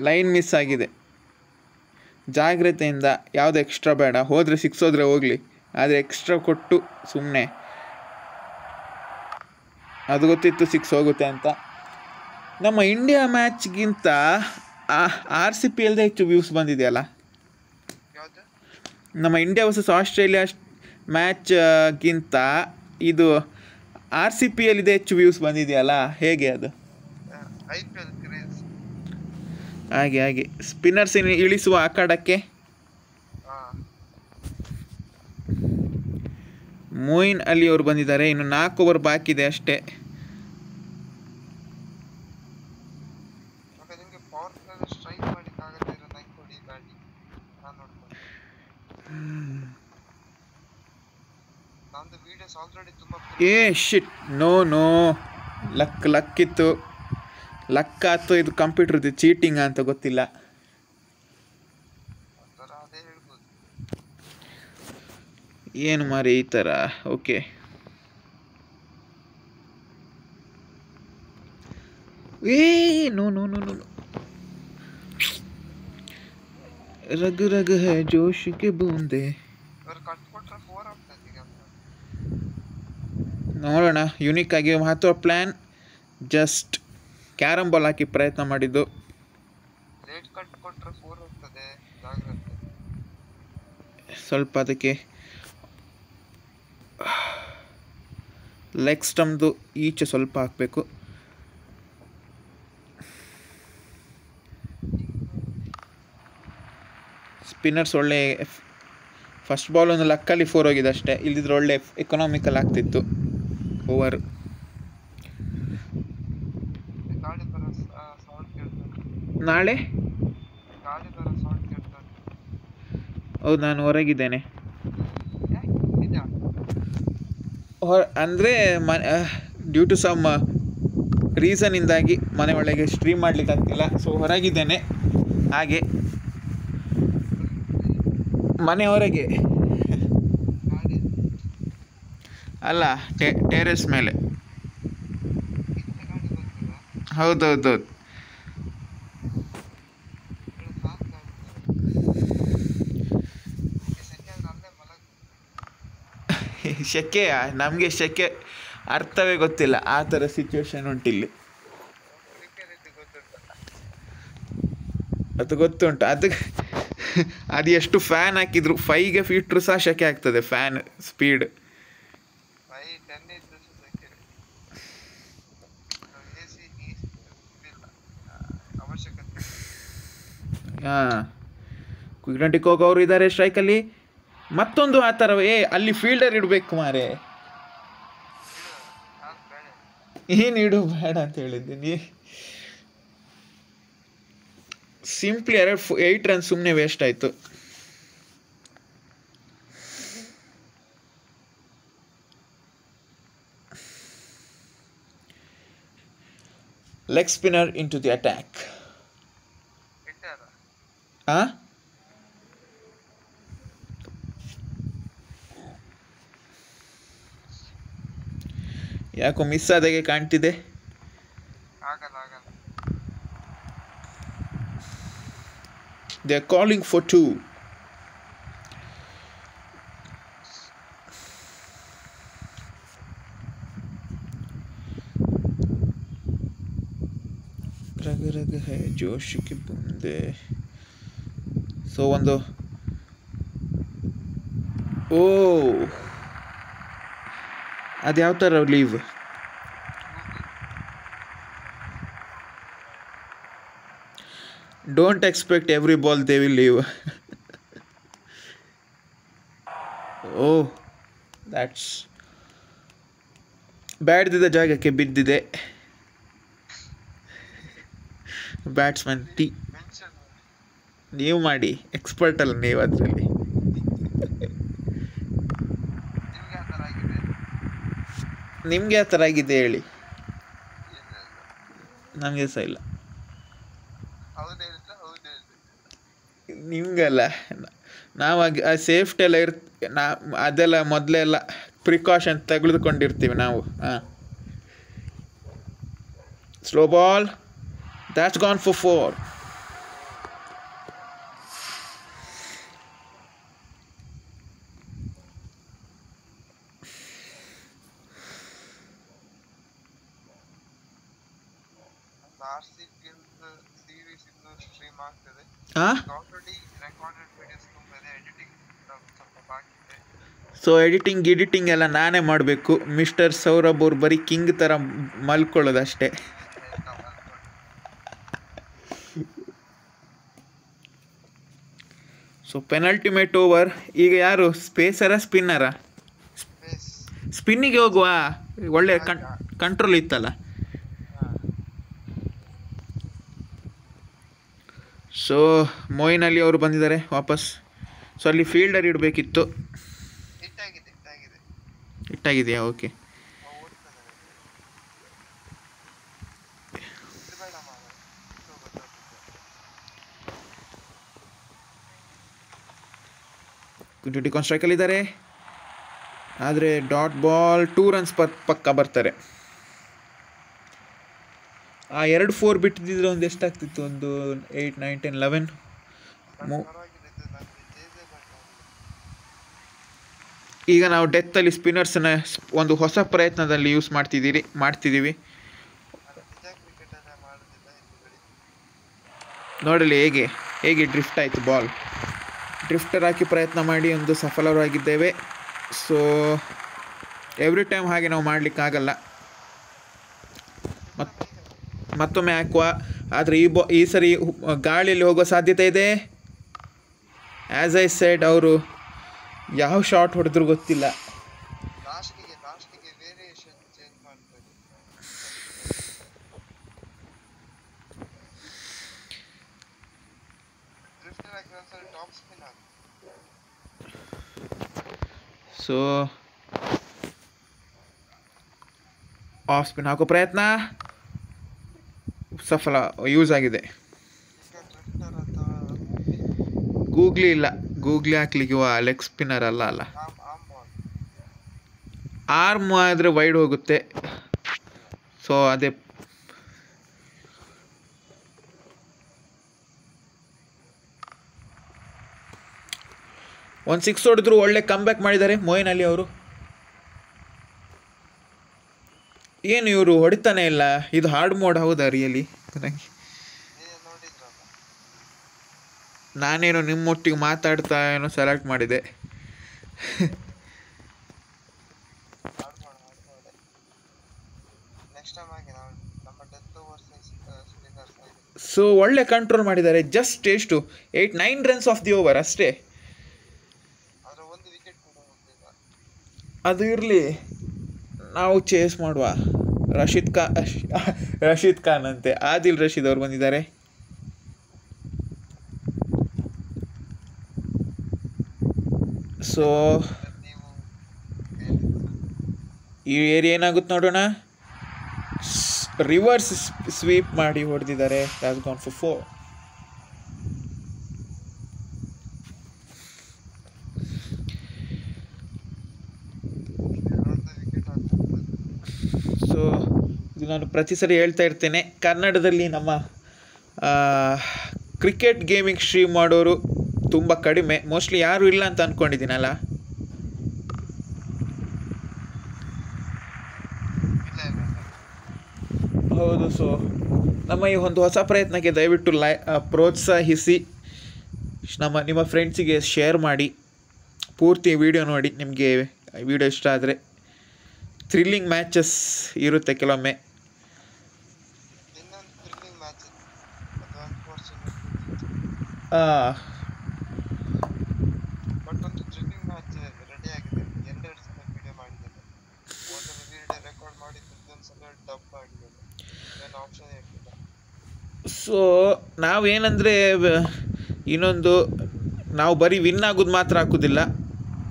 ಲೈನ್ ಮಿಸ್ ಆಗಿದೆ. ಜಾಗ್ರತೆಯಿಂದ, ಯಾವುದು ಎಕ್ಸ್ಟ್ರಾ ಬೇಡ. ಹೋದರೆ 6 ಹೋದರೆ ಹೋಗಲಿ, ಆದರೆ ಎಕ್ಸ್ಟ್ರಾ ಕೊಟ್ಟು ಸುಮ್ಮನೆ. ಅದು ಗೊತ್ತಿತ್ತು 6 ಹೋಗುತ್ತೆ ಅಂತ. ನಮ್ಮ ಇಂಡಿಯಾ ಮ್ಯಾಚ್ಗಿಂತ RCPLದೇ ಹೆಚ್ಚು ವ್ಯೂಸ್ ಬಂದಿದೆಯಲ್ಲ. ನಮ್ಮ ಇಂಡಿಯಾ ವರ್ಸಸ್ ಆಸ್ಟ್ರೇಲಿಯಾ ಮ್ಯಾಚ್ಗಿಂತ ಇದು RCPL ಇದೆ ಹೆಚ್ಚು ವ್ಯೂಸ್ ಬಂದಿದೆಯಲ್ಲ, ಹೇಗೆ ಅದು? ಹಾಗೆ ಸ್ಪಿನ್ನರ್ಸ್ ಇಳಿಸುವ ಅಖಾಡಕ್ಕೆ ಮೊಯಿನ್ ಅಲಿ ಅವರು ಬಂದಿದ್ದಾರೆ. ಇನ್ನು 4 ಓವರ್ ಬಾಕಿ ಇದೆ ಅಷ್ಟೇ. ಶಿಟ್, ನೋ, ಲಕ್ಕಿತ್ತು. ಲಕ್ಕಾತು. ಇದು ಕಂಪ್ಯೂಟರ್ದು ಚೀಟಿಂಗ್ ಅಂತ ಗೊತ್ತಿಲ್ಲ. ಏನು ಮಾರಿ ಈ ಥರ? ಓಕೆ, ನೋ, ರಗ್ ಹೈ ಜೋಶ್ ಕೆ ಬೂಂದೆ. ನೋಡೋಣ. ಯುನಿಕ್ ಆಗಿ ಮಾತ್ರ ಪ್ಲ್ಯಾನ್. ಜಸ್ಟ್ ಕ್ಯಾರಮ್ ಬಾಲ್ ಹಾಕಿ ಪ್ರಯತ್ನ ಮಾಡಿದ್ದು. ಸ್ವಲ್ಪ ಅದಕ್ಕೆ ಲೆಗ್ ಸ್ಟಮ್ದು ಈಚೆ ಸ್ವಲ್ಪ ಹಾಕಬೇಕು. ಸ್ಪಿನ್ನರ್ಸ್ ಒಳ್ಳೆ ಫಸ್ಟ್ ಬಾಲ್ ಒಂದು ಲಕ್ಕಲ್ಲಿ 4 ಹೋಗಿದೆ ಅಷ್ಟೇ. ಇಲ್ದಿದ್ರೆ ಒಳ್ಳೆ ಎಕನಾಮಿಕಲ್ ಆಗ್ತಿತ್ತು ಓವರ್. ನಾಳೆ ಹೌದು, ನಾನು ಹೊರಗಿದ್ದೇನೆ. ಅಂದರೆ ಡ್ಯೂ ಟು ಸಮ್ ರೀಸನ್ನಿಂದಾಗಿ ಮನೆ ಒಳಗೆ ಸ್ಟ್ರೀಮ್ ಮಾಡಲಿಕ್ಕೆ ಆಗ್ತಿಲ್ಲ. ಸೊ ಹೊರಗಿದ್ದೇನೆ. ಹಾಗೆ ಮನೆ ಹೊರಗೆ ಅಲ್ಲ, ಟೆರೆಸ್ ಮೇಲೆ. ಹೌದೌದೌದು. ಶೆಕೆಯಾ? ನಮಗೆ ಶೆಕೆ ಅರ್ಥವೇ ಗೊತ್ತಿಲ್ಲ, ಆ ಥರ ಸಿಚುವೇಶನ್ ಉಂಟಿಲ್ಲಿ. ಅದು ಗೊತ್ತುಂಟು. ಅದು ಎಷ್ಟು ಫ್ಯಾನ್ ಹಾಕಿದ್ರು 5ಗೆ ಇಟ್ಟರು ಸಹ ಶೆಕೆ ಆಗ್ತದೆ ಫ್ಯಾನ್ ಸ್ಪೀಡ್. ಹಾಂ, ಕ್ವಿಕ್ ಹೋಗೋರು ಇದ್ದಾರೆ ಸ್ಟ್ರೈಕಲ್ಲಿ. ಮತ್ತೊಂದು ಆ ಥರವೇ, ಅಲ್ಲಿ ಫೀಲ್ಡರ್ ಇಡಬೇಕು ಮಾರೆ. ಏನು ಇಡು ಬೇಡ ಅಂತ ಹೇಳಿದ್ದೀನಿ. ಸಿಂಪ್ಲಿ 8 ರನ್ ಸುಮ್ಮನೆ ವೇಸ್ಟ್ ಆಯಿತು. Leg spinner into the attack. ಹಾಂ, ಯಾಕೋ ಮಿಸ್ ಆದಾಗೆ ಕಾಣ್ತಿದೆ. They are calling for 2. ರಗ ರಗ ಹೇ ಜೋಶಿಗೆ ಬಂದೆ. ಸೊ ಒಂದು ಅದು ಯಾವ ಥರ leave? Don't expect every ball they will leave. That's ಬ್ಯಾಡ್ದಿದ್ದ ಜಾಗಕ್ಕೆ ಬಿದ್ದಿದೆ. ಬ್ಯಾಟ್ಸ್ಮನ್ ನೀವು ಮಾಡಿ, ಎಕ್ಸ್ಪರ್ಟ್ ಅಲ್ಲ ನೀವು ಅದರಲ್ಲಿ. ನಿಮ್ಗೆ ಯಾವ ಥರ ಆಗಿದೆ ಹೇಳಿ? ನಮಗೆ ಸಹ ಇಲ್ಲ. ನಿಮಗಲ್ಲ, ನಾವು ಆ ಸೇಫ್ಟಿ ಎಲ್ಲ ಅದೆಲ್ಲ ಮೊದಲೆಲ್ಲ ಪ್ರಿಕಾಷನ್ ತೆಗೆದುಕೊಂಡಿರ್ತೀವಿ ನಾವು. ಹಾಂ, slow ball, that's gone for 4. So editing ಎಲ್ಲ ನಾನೇ ಮಾಡಬೇಕು. ಮಿಸ್ಟರ್ ಸೌರಭ್ ಅವ್ರು ಬರೀ ಕಿಂಗ್ ಥರ ಮಲ್ಕೊಳ್ಳೋದಷ್ಟೇ. So penultimate over. ಈಗ ಯಾರು ಸ್ಪೇಸರಾ ಸ್ಪಿನ್ನರಾ? ಸ್ಪಿನ್ನಿಗೆ ಹೋಗುವ, ಒಳ್ಳೆ ಕಂಟ್ರೋಲ್ ಇತ್ತಲ್ಲ. ಸೊ ಮೊಯಿನ್ ಅಲಿ ಅವರು ಬಂದಿದ್ದಾರೆ ವಾಪಸ್. ಸೊ ಅಲ್ಲಿ ಫೀಲ್ಡರ್ ಇಡಬೇಕಿತ್ತು. ಇಟ್ಟಾಗಿದೆಯಾ? ಓಕೆ. ಟಿಕಾನ್ ಸ್ಟ್ರೈಕಲ್ಲಿದ್ದಾರೆ, ಆದರೆ ಡಾಟ್ ಬಾಲ್ 2 ರನ್ಸ್ ಪಕ್ಕ ಬರ್ತಾರೆ. ಆ 2-4 ಬಿಟ್ಟಿದ್ದರೆ ಒಂದು ಎಷ್ಟಾಗ್ತಿತ್ತು? ಒಂದು 8, 9, 10, 11. ಈಗ ನಾವು ಡೆತ್ತಲ್ಲಿ ಸ್ಪಿನ್ನರ್ಸನ್ನ ಒಂದು ಹೊಸ ಪ್ರಯತ್ನದಲ್ಲಿ ಯೂಸ್ ಮಾಡ್ತಿದ್ದೀವಿ. ನೋಡಲಿ ಹೇಗೆ ಡ್ರಿಫ್ಟ್ ಆಯಿತು ಬಾಲ್. ಡ್ರಿಫ್ಟರ್ ಹಾಕಿ ಪ್ರಯತ್ನ ಮಾಡಿ ಒಂದು ಸಫಲರಾಗಿದ್ದೇವೆ. ಸೊ ಎವ್ರಿ ಟೈಮ್ ಹಾಗೆ ನಾವು ಮಾಡಲಿಕ್ಕಾಗಲ್ಲ. ಮತ್ತೊಮ್ಮೆ ಹಾಕುವ, ಆದರೆ ಈ ಸರಿ ಗಾಳಿಯಲ್ಲಿ ಹೋಗೋ ಸಾಧ್ಯತೆ ಇದೆ. ಆ್ಯಸ್ ಐ ಸೆಡ್, ಅವರು ಯಾವ ಶಾಟ್ ಹೊಡೆದ್ರು ಗೊತ್ತಿಲ್ಲ. ಸೊ ಆಫ್ ಸ್ಪಿನ್ ಹಾಕೋ ಪ್ರಯತ್ನ ಸಫಲ, ಯೂಸ್ ಆಗಿದೆ. ಗೂಗ್ಲಿ ಹಾಕ್ಲಿಕ್ಕೆ ಲೆಗ್ ಸ್ಪಿನ್ನರ್ ಅಲ್ಲ. ಆರ್ಮ್ ಆದರೆ ವೈಡ್ ಹೋಗುತ್ತೆ. ಸೊ ಅದೇ ಒಂದು 6 ಹೊಡೆದ್ರು. ಒಳ್ಳೆ ಕಮ್ ಬ್ಯಾಕ್ ಮಾಡಿದ್ದಾರೆ ಮೊಯಿನ್ ಅಲಿ ಅವರು. ಏನು ಇವರು ಹೊಡಿತಾನೆ ಇಲ್ಲ. ಇದು ಹಾರ್ಡ್ ಮೋಡ್ ಹೌದಾ ರಿಯಲಿ? ನನಗೆ ನೋಡಿದ್ರಲ್ಲ, ನಾನೇನೋ ನಿಮ್ಮೊಟ್ಟಿಗೆ ಮಾತಾಡ್ತಾ ಏನೋ ಸೆಲೆಕ್ಟ್ ಮಾಡಿದೆ. ನೆಕ್ಸ್ಟ್ ಟೈಮ್ ಆಗಿ ನಾವು ನಮ್ಮ ಡೆತ್ ಓವರ್ಸ್ ಸ್ಪಿನ್ನರ್ಸ್ ಆಗಿ. ಸೊ ಒಳ್ಳೆ ಕಂಟ್ರೋಲ್ ಮಾಡಿದ್ದಾರೆ. ಜಸ್ಟ್ ಎಷ್ಟು 8-9 ರನ್ಸ್ ಆಫ್ ದಿ ಓವರ್ ಅಷ್ಟೇ. ಆದ್ರೆ ಒಂದು ವಿಕೆಟ್ ಕೂಡ ಹೋಗ್ಲಿಲ್ಲ. ಅದು ಇರಲಿ, ನಾವು ಚೇಸ್ ಮಾಡುವ. ರಶೀದ್ ಖಾನ್ ಅಂತೆ, ಆದಿಲ್ ರಶೀದ್ ಅವ್ರು ಬಂದಿದ್ದಾರೆ. ಸೊ ನೀವು ಈ ಏರಿಯಾ ಏನಾಗುತ್ತೆ ನೋಡೋಣ. ರಿವರ್ಸ್ ಸ್ವೀಪ್ ಮಾಡಿ ಹೊಡೆದಿದ್ದಾರೆ. Has gone for 4. ವಿಕೆಟ್ ಆಗ್ತದೆ. ಸೊ ಇದು ನಾನು ಪ್ರತಿ ಸರಿ ಹೇಳ್ತಾ ಇರ್ತೇನೆ, ಕನ್ನಡದಲ್ಲಿ ನಮ್ಮ ಕ್ರಿಕೆಟ್ ಗೇಮಿಂಗ್ ಸ್ಟ್ರೀಮ್ ಮಾಡೋರು ತುಂಬ ಕಡಿಮೆ. ಮೋಸ್ಟ್ಲಿ ಯಾರೂ ಇಲ್ಲ ಅಂತ ಅಂದ್ಕೊಂಡಿದ್ದೀನಲ್ಲ. ಹೌದು. ಸೊ ನಮ್ಮ ಈ ಒಂದು ಹೊಸ ಪ್ರಯತ್ನಕ್ಕೆ ದಯವಿಟ್ಟು ಪ್ರೋತ್ಸಾಹಿಸಿ, ನಿಮ್ಮ ಫ್ರೆಂಡ್ಸಿಗೆ ಶೇರ್ ಮಾಡಿ, ಪೂರ್ತಿ ವಿಡಿಯೋ ನೋಡಿ. ನಿಮಗೆ ವಿಡಿಯೋ ಇಷ್ಟ ಆದರೆ ಥ್ರಿಲ್ಲಿಂಗ್ ಮ್ಯಾಚಸ್ ಇರುತ್ತೆ ಕೆಲವೊಮ್ಮೆ. ಇನ್ನೊಂದು ಥ್ರಿಲ್ಲಿಂಗ್ ಮ್ಯಾಚ್ ಅದು ಅನ್ಫಾರ್ಚುನೇಟ್, ಬಟ್ ಒಂದು ಥ್ರಿಲ್ಲಿಂಗ್ ಮ್ಯಾಚ್ ರೆಡಿ ಆಗಿದೆ. ಎರಡೆರಡು ಸಲ ವಿಡಿಯೋ ಮಾಡಿದ್ದೇನೆ. ಒಂದು ವಿಡಿಯೋ ರೆಕಾರ್ಡ್ ಮಾಡಿದ್ದು, ಇನ್ನೊಂದು ಸಲ ಡಬ್ ಮಾಡಿದ್ದೇನೆ. ಏನು ಆಪ್ಷನ್ ಇರಲಿಲ್ಲ. ಸೊ ನಾವೇನಂದರೆ ಇನ್ನೊಂದು, ನಾವು ಬರೀ ವಿನ್ ಆಗೋದು ಮಾತ್ರ ಹಾಕೋದಿಲ್ಲ,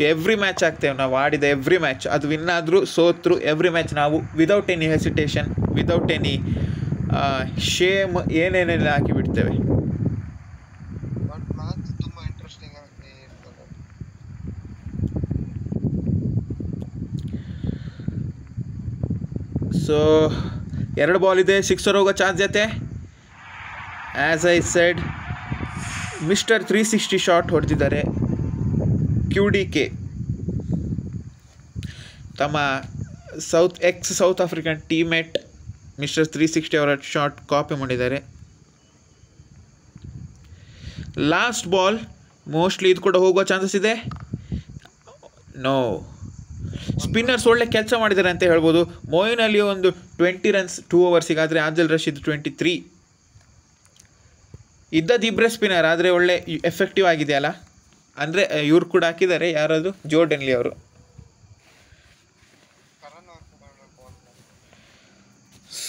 ಎವ್ರಿ ಮ್ಯಾಚ್ ಆಗ್ತೇವೆ. ನಾವು ಆಡಿದ ಎವ್ರಿ ಮ್ಯಾಚ್, ಅದು ವಿನ್ ಆದರೂ ಸೋತ್ರು ಎವ್ರಿ ಮ್ಯಾಚ್ ನಾವು without any hesitation, without any shame ಏನೇನೆಲ್ಲ ಹಾಕಿಬಿಡ್ತೇವೆ. ಬಟ್ ಮ್ಯಾಚ್ ತುಂಬ ಇಂಟ್ರೆಸ್ಟಿಂಗ್ ಆಗಿ ಇರ್ತದೆ. ಸೊ 2 ಬಾಲ್ ಇದೆ, ಸಿಕ್ಸರ್ ಹೋಗೋ ಚಾನ್ಸ್ ಜೊತೆ. As I said, mister 360 shot ಹೊಡೆದಿದ್ದಾರೆ QDK. ತಮ್ಮ ಸೌತ್ ಆಫ್ರಿಕನ್ ಟೀಮೇಟ್ ಮಿಸ್ಟರ್ 360 ಅವರ ಶಾಟ್ ಕಾಪಿ ಮಾಡಿದ್ದಾರೆ. ಲಾಸ್ಟ್ ಬಾಲ್, ಮೋಸ್ಟ್ಲಿ ಇದು ಕೂಡ ಹೋಗೋ ಚಾನ್ಸಸ್ ಇದೆ. ನೋ, ಸ್ಪಿನ್ನರ್ಸ್ ಒಳ್ಳೆ ಕೆಲಸ ಮಾಡಿದ್ದಾರೆ ಅಂತ ಹೇಳ್ಬೋದು. ಮೊಯಿನ್ ಅಲಿ ಒಂದು 20 ರನ್ಸ್ 2 ಓವರ್ಸಿಗಾದರೆ ಆದಿಲ್ ರಶೀದ್ 23. ಇದ್ದದ್ದು ಇಬ್ಬರೇ ಸ್ಪಿನ್ನರ್, ಆದರೆ ಒಳ್ಳೆ ಎಫೆಕ್ಟಿವ್ ಆಗಿದೆಯಲ್ಲ. ಅಂದರೆ ಇವ್ರು ಕೂಡ ಹಾಕಿದ್ದಾರೆ, ಯಾರದು, ಜೋರ್ಡನ್ ಲೀ ಅವರು.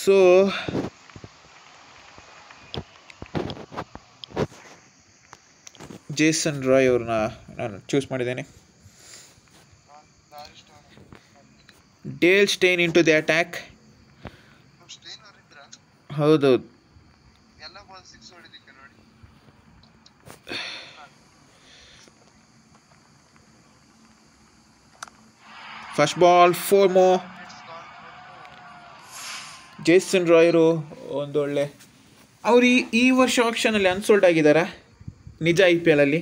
ಸೊ ಜೇಸನ್ ರಾಯ್ ಅವ್ರನ್ನ ನಾನು ಚೂಸ್ ಮಾಡಿದ್ದೇನೆ. Dale Steyn into the attack. ಹೌದೌದು. ಎಲ್ಲ ಬಾಲ್ 6 ಹೊಡಿಲಿಕ್ಕೆ ನೋಡಿ. First ball 4 more. ಜೇಸನ್ ರಾಯರು ಒಂದೊಳ್ಳೆ, ಅವರು ಈ ವರ್ಷ ಆಕ್ಷನಲ್ಲಿ ಅನ್ಸೋಲ್ಡ್ ಆಗಿದ್ದಾರಾ ನಿಜ IPL ಅಲ್ಲಿ?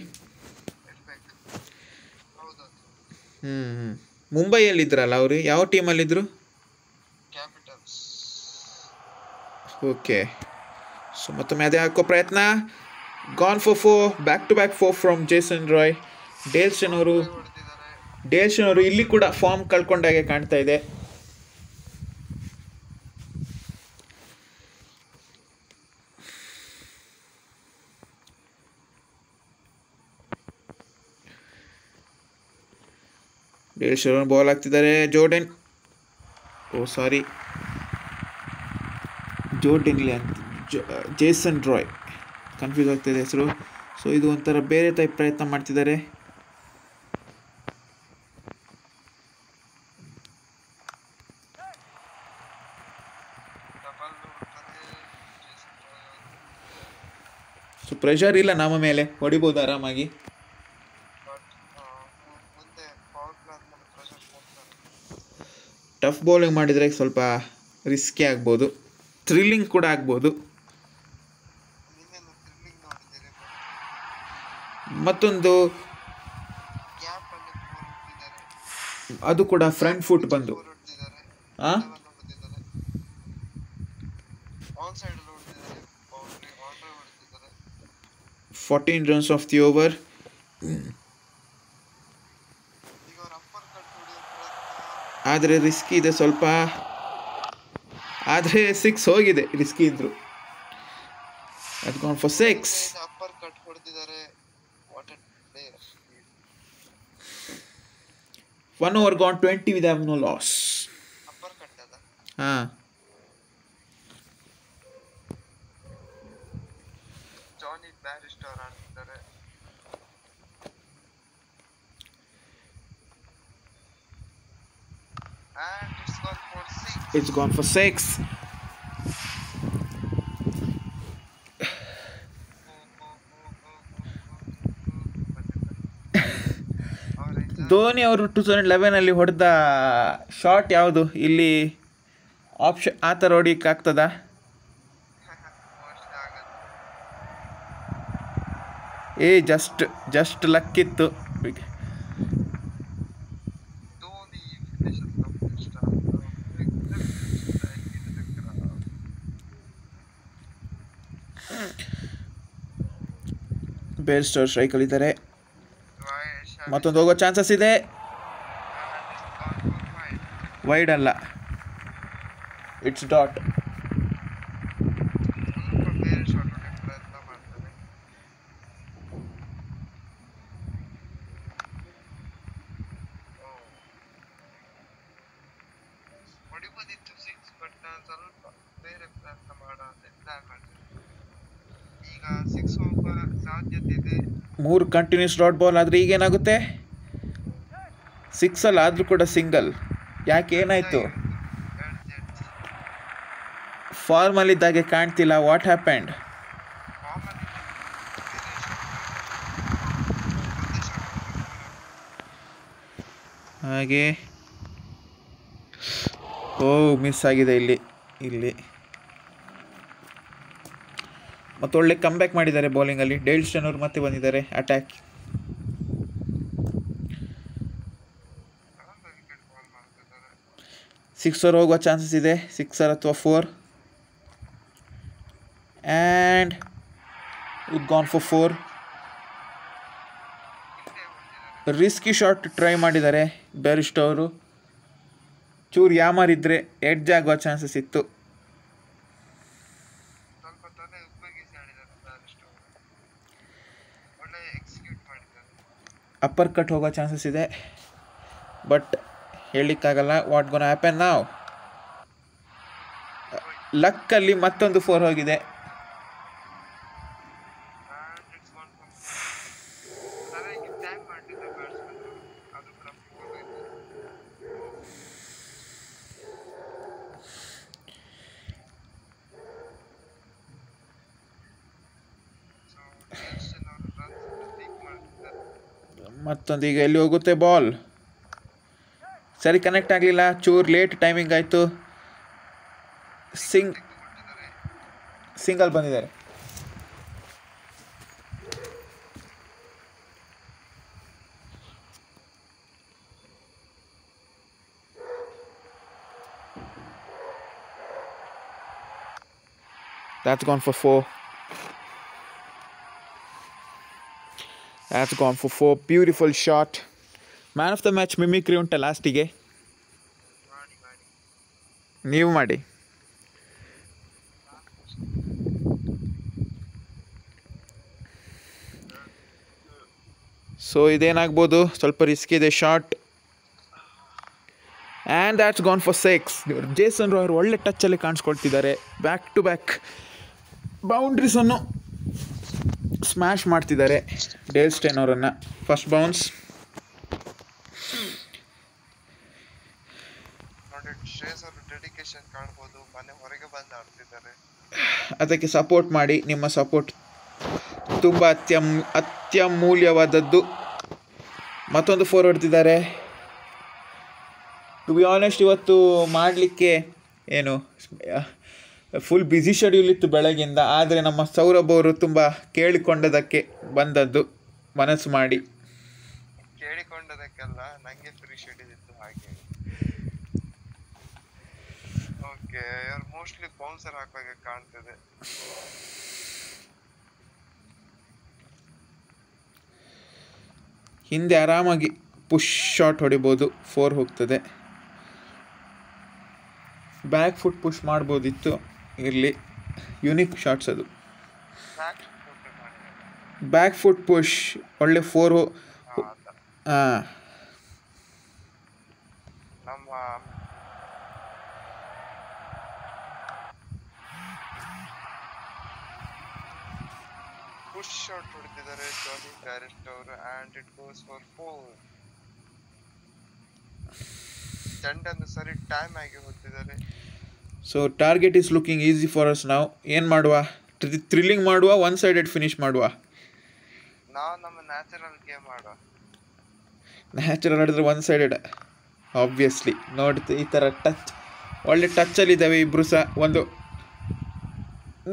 ಮುಂಬೈಯಲ್ಲಿದ್ದರಲ್ಲ ಅವರು, ಯಾವ ಟೀಮಲ್ಲಿದ್ದರು? ಕ್ಯಾಪಿಟಲ್ಸ್. ಓಕೆ. ಸೊ ಮತ್ತೊಮ್ಮೆ ಅದೇ ಹಾಕೋ ಪ್ರಯತ್ನ. Gone for 4, back to back 4 from Jason Roy. Dale Steyn ಅವರು ಇಲ್ಲಿ ಕೂಡ ಫಾರ್ಮ್ ಕಳ್ಕೊಂಡಾಗೆ ಕಾಣ್ತಾ ಇದೆ. ಡೇಲ್ಸ್ಟನ್ ಬಾಲ್ ಹಾಕ್ತಿದ್ದಾರೆ. ಜೇಸನ್ ರಾಯ್, ಕನ್ಫ್ಯೂಸ್ ಆಗ್ತಾಯಿದೆ ಹೆಸರು. ಸೊ ಇದು ಒಂಥರ ಬೇರೆ ಟೈಪ್ ಪ್ರಯತ್ನ ಮಾಡ್ತಿದ್ದಾರೆ. ಸೊ ಪ್ರೆಷರ್ ಇಲ್ಲ ನಮ್ಮ ಮೇಲೆ, ಹೊಡಿಬೋದು ಆರಾಮಾಗಿ. ಟಫ್ ಬೌಲಿಂಗ್ ಮಾಡಿದರೆ ಸ್ವಲ್ಪ ರಿಸ್ಕಿ ಆಗ್ಬೋದು, ಥ್ರಿಲ್ಲಿಂಗ್ ಕೂಡ ಆಗ್ಬೋದು. ಮತ್ತೊಂದು ಅದು ಕೂಡ ಫ್ರಂಟ್ ಫುಟ್ ಬಂದು ರಾಂಗ್ ಸೈಡ್ ಅಲ್ಲಿ ಹೊಡೆದಿದ್ದಾರೆ, ಬೌಂಡ್ರಿ ಹೊಡೆದಿದ್ದಾರೆ. 14 runs of the over. ಈಗ ಅವ್ರ ಅಪ್ಪರ್ ಕಟ್ ಹೊಡೆಯೋ ಪ್ರಯತ್ನ. ಆದರೆ ರಿಸ್ಕಿ ಇದೆ ಸ್ವಲ್ಪ, ಆದರೆ 6 ಹೋಗಿದೆ, ರಿಸ್ಕಿ ಇದ್ರು. ಅದು ಗಾನ್ ಫಾರ್ 6. ಅಪ್ಪರ್ ಕಟ್ ಹೊಡೆದಿದ್ದಾರೆ. What A player. 1 over gone 20 with have no loss. Upper cut ಅದ. ಹಾಂ, ಜಾನಿ ಬ್ಯಾರಿಸ್ಟರ್ ಆಡ್ತಿದ್ದಾರೆ. And it's gone for 6. it's gone for 6. Dhoni ಅವರು 2011 ಹೊಡೆದ ಶಾಟ್ ಯಾವುದು ಇಲ್ಲಿ ಆಪ್ಷನ್ ಆ ಥರ ಹೊಡಿಯಕ್ಕೆ ಆಗ್ತದ? ಜಸ್ಟ್ ಲಕ್ಕಿತ್ತು. ಧೋನಿ ಫಿನಿಶರ್ ನಮ್ಗೆ ಇಷ್ಟ. ಬೇರ್ ಸ್ಟೋರ್ ಸ್ಟ್ರೈಕಲ್ಲಿದ್ದಾರೆ. ಮತ್ತೊಂದು ಹೋಗೋ ಚಾನ್ಸಸ್ ಇದೆ. ವೈಡ್ ಅಲ್ಲ, ಇಟ್ಸ್ ಡಾಟ್. ಬೇರೆ ಶಾಟ್ ಹೊಡೆಯೋ ಪ್ರಯತ್ನ ಮಾಡ್ತಾರೆ. ಹೊಡಿಬೋದಿತ್ತು 6, ಬಟ್ ನಾನು ಸ್ವಲ್ಪ ಬೇರೆ ಪ್ರಯತ್ನ ಪ್ಲಾನ್ ಮಾಡ್ತೀನಿ. ಈಗ 6 ಹೋಗುವ ಸಾಧ್ಯತೆ ಇದೆ. 3 ಕಂಟಿನ್ಯೂಸ್ ಡಾಟ್ ಬಾಲ್ ಆದರೆ ಈಗೇನಾಗುತ್ತೆ? 6 ಅಲ್ಲ ಆದರೂ ಕೂಡ ಸಿಂಗಲ್. ಯಾಕೆ, ಏನಾಯಿತು? ಫಾರ್ಮಲ್ಲಿದ್ದಾಗೆ ಕಾಣ್ತಿಲ್ಲ. What happened? ಹಾಗೆ ಮಿಸ್ ಆಗಿದೆ ಇಲ್ಲಿ ಮತ್ತು ಒಳ್ಳೆ ಕಮ್ಬ್ಯಾಕ್ ಮಾಡಿದ್ದಾರೆ ಬೌಲಿಂಗಲ್ಲಿ. ಡೇಲ್ ಸ್ಟೇನ್ ಅವರು ಮತ್ತೆ ಬಂದಿದ್ದಾರೆ ಅಟ್ಯಾಕ್. ಸಿಕ್ಸರ್ ಹೋಗುವ ಚಾನ್ಸಸ್ ಇದೆ, 6 ಅಥವಾ 4. And it gone for 4. Risky shot try ಮಾಡಿದ್ದಾರೆ ಬ್ಯಾರಿಸ್ಟೋ ಅವರು. ಚೂರು ಯಾಮಾರಿದ್ರೆ ಎಡ್ಜ್ ಆಗುವ ಚಾನ್ಸಸ್ ಇತ್ತು. ಅಪ್ಪರ್ ಕಟ್ ಹೋಗೋ ಚಾನ್ಸಸ್ ಇದೆ, ಬಟ್ ಹೇಳಲಿಕ್ಕಾಗಲ್ಲ. ವಾಟ್ ಗೋನ್ ಹ್ಯಾಪನ್ ನಾವ್? ಲಕ್ಕಲ್ಲಿ ಮತ್ತೊಂದು 4 ಹೋಗಿದೆ. ಮತ್ತೊಂದು ಈಗ ಎಲ್ಲಿ ಹೋಗುತ್ತೆ ಬಾಲ್? ಸರಿ ಕನೆಕ್ಟ್ ಆಗಲಿಲ್ಲ, ಚೂರು ಲೇಟ್ ಟೈಮಿಂಗ್ ಆಯಿತು. ಸಿಂಗಲ್ ಬಂದಿದ್ದಾರೆ. That's gone for 4. That's gone for 4. Beautiful shot. Man of the match mimicry ಉಂಟ ಲಾಸ್ಟಿಗೆ? ನೀವು ಮಾಡಿ. ಸೊ ಇದೇನಾಗ್ಬೋದು? ಸ್ವಲ್ಪ ರಿಸ್ಕ್ ಇದೆ shot. And that's gone for 6. Jason Roy ಒಳ್ಳೆ ಟಚ್ಚಲ್ಲಿ ಕಾಣಿಸ್ಕೊಳ್ತಿದ್ದಾರೆ. ಬ್ಯಾಕ್ ಟು ಬ್ಯಾಕ್ ಬೌಂಡ್ರೀಸನ್ನು ಸ್ಮ್ಯಾಶ್ ಮಾಡ್ತಿದ್ದಾರೆ ಡೇಲ್ ಸ್ಟೇನ್ ಅವರನ್ನು. First bounce. ಡೆಡಿಕೇಶನ್ ಕಾಣ್ಬೋದು, ಮನೆ ಹೊರಗೆ ಬಂದು ಆಡ್ತಿದ್ದಾರೆ. ಅದಕ್ಕೆ ಸಪೋರ್ಟ್ ಮಾಡಿ. ನಿಮ್ಮ ಸಪೋರ್ಟ್ ತುಂಬ ಅತ್ಯಮೂಲ್ಯವಾದದ್ದು. ಮತ್ತೊಂದು 4 ಹೊಡ್ತಿದ್ದಾರೆ. ಟು ಬಿ ಆನೆಸ್ಟ್ ಇವತ್ತು ಮಾಡಲಿಕ್ಕೆ ಏನು ಫುಲ್ ಬ್ಯುಸಿ ಶೆಡ್ಯೂಲ್ ಇತ್ತು ಬೆಳಗಿಂದ. ಆದರೆ ನಮ್ಮ ಸೌರಭ್ ಅವರು ತುಂಬ ಕೇಳಿಕೊಂಡದಕ್ಕೆ ಬಂದದ್ದು. ಮನಸ್ಸು ಮಾಡಿ ಕೇಳಿಕೊಂಡದಕ್ಕೆಲ್ಲ ನನಗೆ ಫ್ರೀ ಶೆಡ್ಯೂಲ್ ಇತ್ತು ಹಾಗೆ. ಓಕೆ, ಇವ್ರು ಮೋಸ್ಟ್ಲಿ ಬೌನ್ಸರ್ ಹಾಕುವಾಗ ಕಾಣ್ತದೆ. ಹಿಂದೆ ಆರಾಮಾಗಿ ಪುಷ್ ಶಾಟ್ ಹೊಡಿಬೋದು, 4 ಹೋಗ್ತದೆ. ಬ್ಯಾಕ್ ಫುಟ್ ಪುಷ್ ಮಾಡ್ಬೋದಿತ್ತು, ಇರಲಿ. ಯುನಿಕ್ ಶಾಟ್ಸ್ ಅದು. ಬ್ಯಾಕ್ ಫುಟ್ ಪುಷ್ ಒಳ್ಳೆ 4. ಹಾಂ, ನಮ್ಮ ಪುಷ್ ಶಾಟ್ ಹೊಡೆದಿದ್ದಾರೆ ಜಾನಿ ಬ್ಯಾರಿಸ್ಟ್ ಅವರು, ಅಂಡ್ ಇಟ್ ಗೋಸ್ ಫಾರ್ 4. ಚೆಂಡನ್ನು ಸರಿ ಟೈಮ್ ಆಗಿ ಹೊಡೆದಿದ್ದಾರೆ. So target is looking easy for us ನಾವು. ಏನು ಮಾಡುವ? ಥ್ರಿಲ್ಲಿಂಗ್ ಮಾಡುವ, 1 ಸೈಡೆಡ್ ಫಿನಿಶ್ ಮಾಡುವ? ನಾವು ನಮ್ಮ ನ್ಯಾಚುರಲ್ ಗೇಮ್ ಆಡುವ. ನ್ಯಾಚುರಲ್ ಆಡಿದ್ರೆ 1 ಸೈಡೆಡ್ ಆಬ್ವಿಯಸ್ಲಿ. ನೋಡಿ, ಈ ಥರ ಒಳ್ಳೆ ಟಚ್ಚಲ್ಲಿದ್ದಾವೆ ಇಬ್ಬರು ಸಹ. ಒಂದು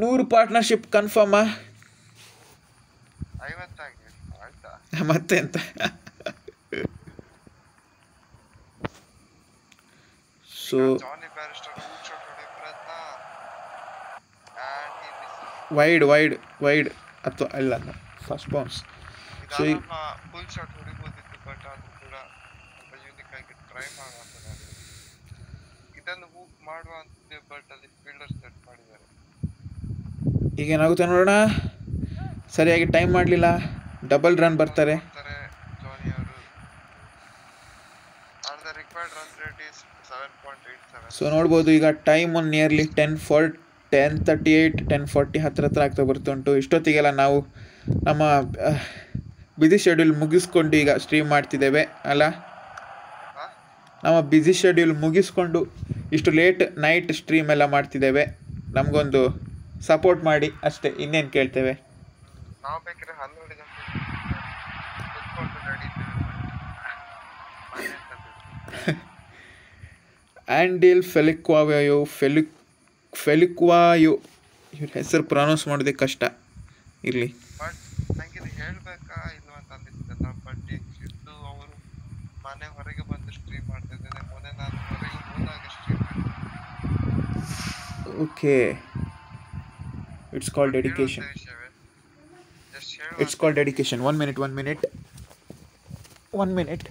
100 ಪಾರ್ಟ್ನರ್ಶಿಪ್ ಕನ್ಫರ್ಮಾ? 50 ಆಗಿದೆ, ಆಯ್ತಾ? ಮತ್ತೆ ಎಂತ? So Johnny Bairstow root shot ಹೊಡೆಯೋ ಪ್ರಯತ್ನ, ಅಂಡ್ ಹಿ ಮಿಸ್. ವೈಡ್ ಅಥವಾ ಅಲ್ಲ, first bounce. So full shot ಹೊಡಿಬೋದಿತ್ತು, ಬಟ್ ಅದು ಕೂಡ ತುಂಬ ಯೂನಿಕ್ ಆಗಿ ಟ್ರೈ ಮಾಡುವಂಥದ್ದು. ಇದನ್ನು ಹೂಕ್ ಮಾಡುವಂಥದ್ದೇ, ಬಟ್ ಅಲ್ಲಿ ಫೀಲ್ಡರ್ ಸೆಟ್ ಮಾಡಿದ್ದಾರೆ. ಈಗೇನಾಗುತ್ತೆ ನೋಡೋಣ. ಸರಿಯಾಗಿ ಟೈಮ್ ಮಾಡಲಿಲ್ಲ, ಡಬಲ್ ರನ್ ಬರ್ತಾರೆ ಜಾನಿ ಅವರು. And the required run rate is 7.87. So ನೋಡ್ಬೋದು ಈಗ ಟೈಮ್ ನಿಯರ್ಲಿ 10:38, 10:40 ಹತ್ರ ಆಗ್ತಾ ಬರ್ತುಂಟು. ಇಷ್ಟೊತ್ತಿಗೆಲ್ಲ ನಾವು ನಮ್ಮ ಬ್ಯುಸಿ ಶೆಡ್ಯೂಲ್ ಮುಗಿಸ್ಕೊಂಡು ಈಗ ಸ್ಟ್ರೀಮ್ ಮಾಡ್ತಿದ್ದೇವೆ ಅಲ್ಲ. ನಮ್ಮ ಬ್ಯುಸಿ ಶೆಡ್ಯೂಲ್ ಮುಗಿಸ್ಕೊಂಡು ಇಷ್ಟು ಲೇಟ್ ನೈಟ್ ಸ್ಟ್ರೀಮ್ ಎಲ್ಲ ಮಾಡ್ತಿದ್ದೇವೆ. ನಮಗೊಂದು ಸಪೋರ್ಟ್ ಮಾಡಿ ಅಷ್ಟೇ, ಇನ್ನೇನು ಕೇಳ್ತೇವೆ. ನಾವು ಬೇಕಾದ್ರೆ 12 ಗಂಟೆ ಕುತ್ಕೊಂಡು ನಡೀತೇವೆ. ಆ್ಯಂಡಿಲ್ ಫೆಲಿಕ್ವಾಯೋ ಇವ್ರ ಹೆಸರು ಪ್ರೊನೌನ್ಸ್ ಮಾಡೋದೇ ಕಷ್ಟ, ಇರಲಿ. ಬಟ್ ನಂಗೆ ಇದು ಹೇಳ್ಬೇಕಾ ಇಲ್ವಾ ಅಂತ ಅಂದಿಸ್ತಲ್ಲ. ಬಟ್ ಈಗ ಸಿದ್ದು ಅವರು ಮನೆ ಹೊರಗೆ ಬಂದು ಸ್ಟ್ರೀಮ್ ಮಾಡ್ತಿದ್ದೇನೆ. ಮೊನ್ನೆ ನಾನು ಹೊರಗೆ ಹೋದಾಗ ಸ್ಟ್ರೀಮ್ ಮಾಡಿದ್ದೆ. Okay, it's called dedication. It's called dedication. 1 minute.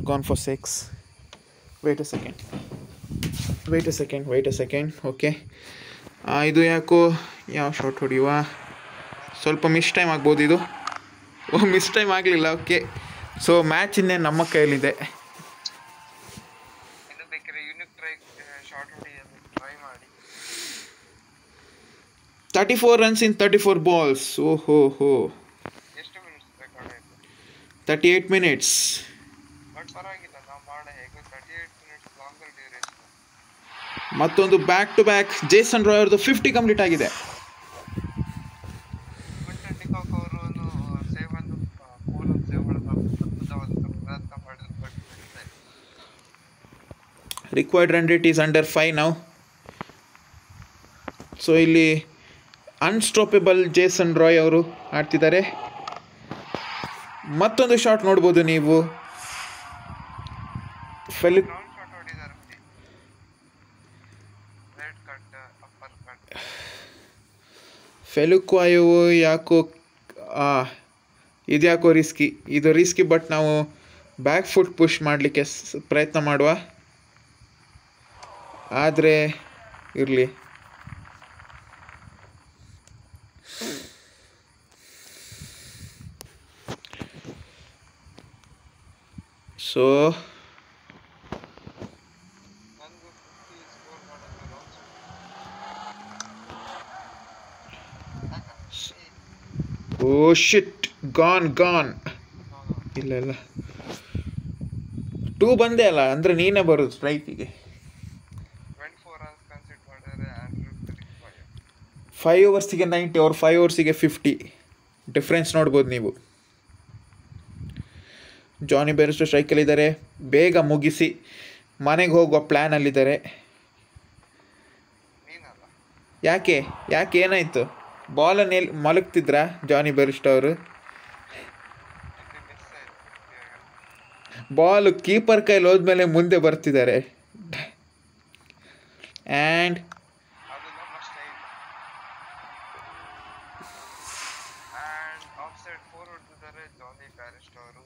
Gone for 6. Wait a second. Okay, ಇದು ಯಾಕೋ ಯಾವ ಶಾಟ್ ಹೊಡೆಯುವ? ಸ್ವಲ್ಪ ಮಿಸ್ ಟೈಮ್ ಆಗ್ಬೋದು ಇದು. ಮಿಸ್ ಟೈಮ್ ಆಗಲಿಲ್ಲ. ಓಕೆ, ಸೊ ಮ್ಯಾಚ್ ಇನ್ನೇನು ನಮ್ಮ ಕೈಯಲ್ಲಿದೆ. ಇದು ಬೇಕಾದ್ರೆ ಯೂನಿಕ್ ಶಾಟ್ ಹೊಡೆಯಲು ಟ್ರೈ ಮಾಡಿ. 34 runs in 34 balls. ಓಹೋ, ಎಷ್ಟು ಮಿನಿಟ್ಸ್ ಬೇಕಾಗಿತ್ತು? 38 minutes. ಬಟ್ ಪರವಾಗಿಲ್ಲ, ನಾವು ಮಾಡ ಹೇಗೆ 38 ಮಿನಿಟ್ಸ್ ಲಾಂಗರ್ ಡ್ಯೂರೇಷನ್. ಮತ್ತೊಂದು back to back Jason Roy ಅವ್ರದ್ದು 50 ಕಂಪ್ಲೀಟ್ ಆಗಿದೆ. ಕ್ವಿಂಟನ್ ಡಿಕಾಕ್ ಅವರು ಸೇವ್ ಮಾಡಲು ಅದ್ಭುತವಾದ ಪ್ರಯತ್ನ ಮಾಡಿದ್ರು, but required run rate is under 5 ನಾವು. ಸೊ ಇಲ್ಲಿ ಅನ್ಸ್ಟಾಪೇಬಲ್ ಜೇಸನ್ ರಾಯ್ ಅವರು ಆಡ್ತಿದ್ದಾರೆ. ಮತ್ತೊಂದು ಶಾಟ್ ನೋಡ್ಬೋದು ನೀವು. ಶಾಟ್ ಹೊಡಿದ್ದಾರೆ, red cut, upper cut. Phehlukwayo ಯಾಕೋ ಇದ್ಯಾಕೋ ಇದು ರಿಸ್ಕಿ. ಬಟ್ ನಾವು ಬ್ಯಾಕ್ ಫುಟ್ ಪುಷ್ ಮಾಡಲಿಕ್ಕೆ ಪ್ರಯತ್ನ ಮಾಡುವ. ಆದರೆ ಇರಲಿ. So oh shit, gone. ಇಲ್ಲ 2 ಬಂದೇ ಅಲ್ಲ, ಅಂದರೆ ನೀನೇ ಬರೋದು ಸ್ಟ್ರೈಕಿಗೆ. 24 ರನ್ಸ್ ಕನ್ಸಿಡರ್ ಮಾಡಿದರೆ ಆಂಡ್ರೂ ಫೆಲಿಕ್ವಾಯೋ. 5 ಓವರ್ಸಿಗೆ 90, ಅವ್ರು 5 ಓವರ್ಸಿಗೆ 50. ಡಿಫ್ರೆನ್ಸ್ ನೋಡ್ಬೋದು ನೀವು. ಜಾನಿ ಬ್ಯಾರಿಸ್ಟರ್ ಸ್ಟ್ರೈಕಲ್ಲಿದ್ದಾರೆ. ಬೇಗ ಮುಗಿಸಿ ಮನೆಗೆ ಹೋಗುವ ಪ್ಲ್ಯಾನಲ್ಲಿದ್ದಾರೆ. ಯಾಕೆ ಏನಾಯಿತು? ಬಾಲನ್ನು ಮಲಗ್ತಿದ್ರಾ ಜಾನಿ ಬ್ಯಾರಿಸ್ಟರ್ ಅವರು? ಬಾಲ್ ಕೀಪರ್ ಕೈಲಿ ಹೋದ್ಮೇಲೆ ಮುಂದೆ ಬರ್ತಿದ್ದಾರೆ. ಆ್ಯಂಡ್ ಅದು ನಮ್ಮ ಸ್ಟೈಲ್. ಆ್ಯಂಡ್ ಆಫ್ ಸೈಡ್ 4 ಹೊಡೆದಿದ್ದಾರೆ ಜಾನಿ ಬ್ಯಾರಿಸ್ಟೋ ಅವರು.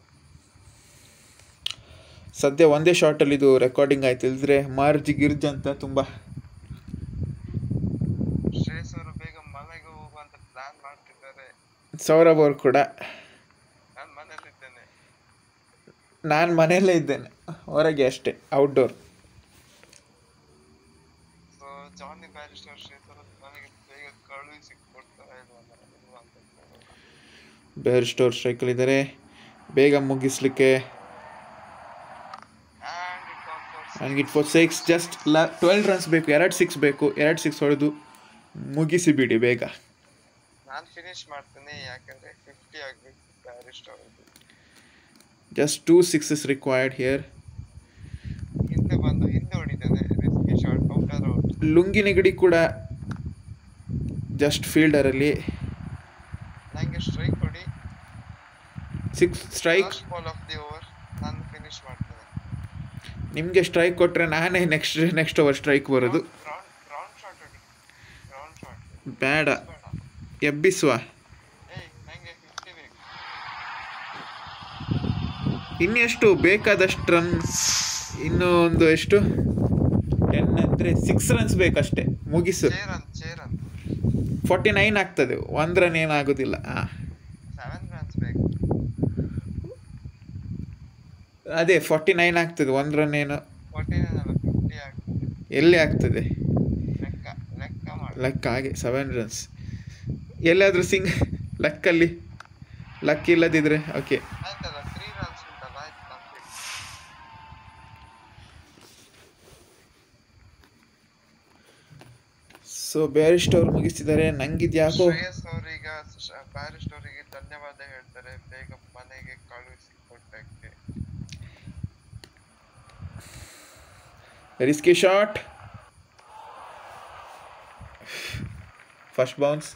ಸದ್ಯ ಒಂದೇ ಶಾರ್ಟಲ್ಲಿ ಇದು ರೆಕಾರ್ಡಿಂಗ್ ಆಯ್ತು, ಇಲ್ದ್ರೆ ಮಾರ್ಜಿ ಗಿರ್ಜ್ ಅಂತ ತುಂಬ. ಶ್ರೇಯಸ್ ಅವರು ಬೇಗ ಮನೆಗೆ ಹೋಗುವಂತ ಪ್ಲಾನ್ ಮಾಡ್ತಿದ್ದಾರೆ. ಸೌರಭ್ ಅವರು ಕೂಡ. ನಾನು ಮನೇಲಿದ್ದೇನೆ. ನಾನು ಮನೆಯಲ್ಲೇ ಇದ್ದೇನೆ, ಹೊರಗೆ ಅಷ್ಟೇ, outdoor. So Johnny Bairstow Shreyas ಅವರು ನನಗೆ ಬೇಗ ಕಳುಹಿಸಿ ಕೊಡ್ತಾರೆ ಅಂತ. ಬ್ಯಾರಿಸ್ಟೋ ಸ್ಟ್ರೈಕಲ್ಲಿದ್ದಾರೆ, ಬೇಗ ಮುಗಿಸ್ಲಿಕ್ಕೆ. And it for 6, just 12 runs ಬೇಕು, 2 6 ಬೇಕು, 2 6 ಹೊಡೆದು ಮುಗಿಸಿ ಬಿಡಿ ಬೇಗ. ನಾನು ಫಿನಿಶ್ ಮಾಡ್ತೀನಿ, ಯಾಕಂದ್ರೆ 50 ಆಗಬೇಕು ಬ್ಯಾರಿಸ್ಟೋ ಅವರಿಗೆ. Just 2 6s required here. ಹಿಂದೆ ಬಂದು ಹಿಂದೆ ಹೊಡಿತಾನೆ, risky shot, outer out. Lungi Ngidi ಕೂಡ ಜಸ್ಟ್ ಫೀಲ್ಡರಲ್ಲಿ. ನನಗೆ ಸ್ಟ್ರೈಕ್ ಕೊಡಿ. 6 strike. Last ball of the over, ನಾನು ಫಿನಿಶ್ ಮಾಡ್ತೇನೆ. ನಿಮಗೆ ಸ್ಟ್ರೈಕ್ ಕೊಟ್ಟರೆ ನಾನೇ ನೆಕ್ಸ್ಟ್ ಓವರ್ ಸ್ಟ್ರೈಕ್ ಬರೋದು. ಗ್ರೌಂಡ್ ಶಾಟ್ ಹೊಡಿ, ಗ್ರೌಂಡ್ ಶಾಟ್. ಬೇಡ, ಎಬ್ಬಿಸುವ. ನನಗೆ 50 ಬೇಕು. ಇನ್ನೆಷ್ಟು ಬೇಕಾದಷ್ಟು ರನ್, ಇನ್ನೂ ಒಂದು ಎಷ್ಟು 10 ಅಂದರೆ 6 ರನ್ಸ್ ಬೇಕಷ್ಟೇ, ಮುಗಿಸು. 49 ಆಗ್ತದೆ, 1 ರನ್ ಏನಾಗೋದಿಲ್ಲ. 7 ರನ್ಸ್ ಬೇಕು. ಅದೇ 49 ಆಗ್ತದೆ, 1 ರನ್ ಏನು 49 ಅಲ್ಲ 50 ಆಗ್ತದೆ. ಎಲ್ಲಿ ಆಗ್ತದೆ ಲೆಕ್ಕ ಮಾಡಿ. ಲೆಕ್ಕ ಹಾಗೆ 7 ರನ್ಸ್ ಎಲ್ಲಾದರೂ ಲೆಕ್ಕಲ್ಲಿ ಲಕ್ ಇಲ್ಲದಿದ್ರೆ ಓಕೆ. ಆಯ್ತಲ್ಲ, 3 ರನ್ಸ್ ಉಂಟಲ್ಲ, ಆಯ್ತು ಕಂಪ್ಲೀಟ್. ಸೊ ಬ್ಯಾರಿಸ್ಟೋ ಅವ್ರು ಮುಗಿಸಿದ್ದಾರೆ. ನಂಗಿದ್ಯಾಕೋ ಶ್ರೇಯಸ್ ಅವರೀಗ ಬ್ಯಾರಿಸ್ಟೋ ಅವರಿಗೆ ಧನ್ಯವಾದ ಹೇಳ್ತಾರೆ, ಬೇಗ ಮನೆಗೆ ಕಳುಹಿಸಿ ಕೊಟ್ಟಕ್ಕೆ. Risky shot, first bounce.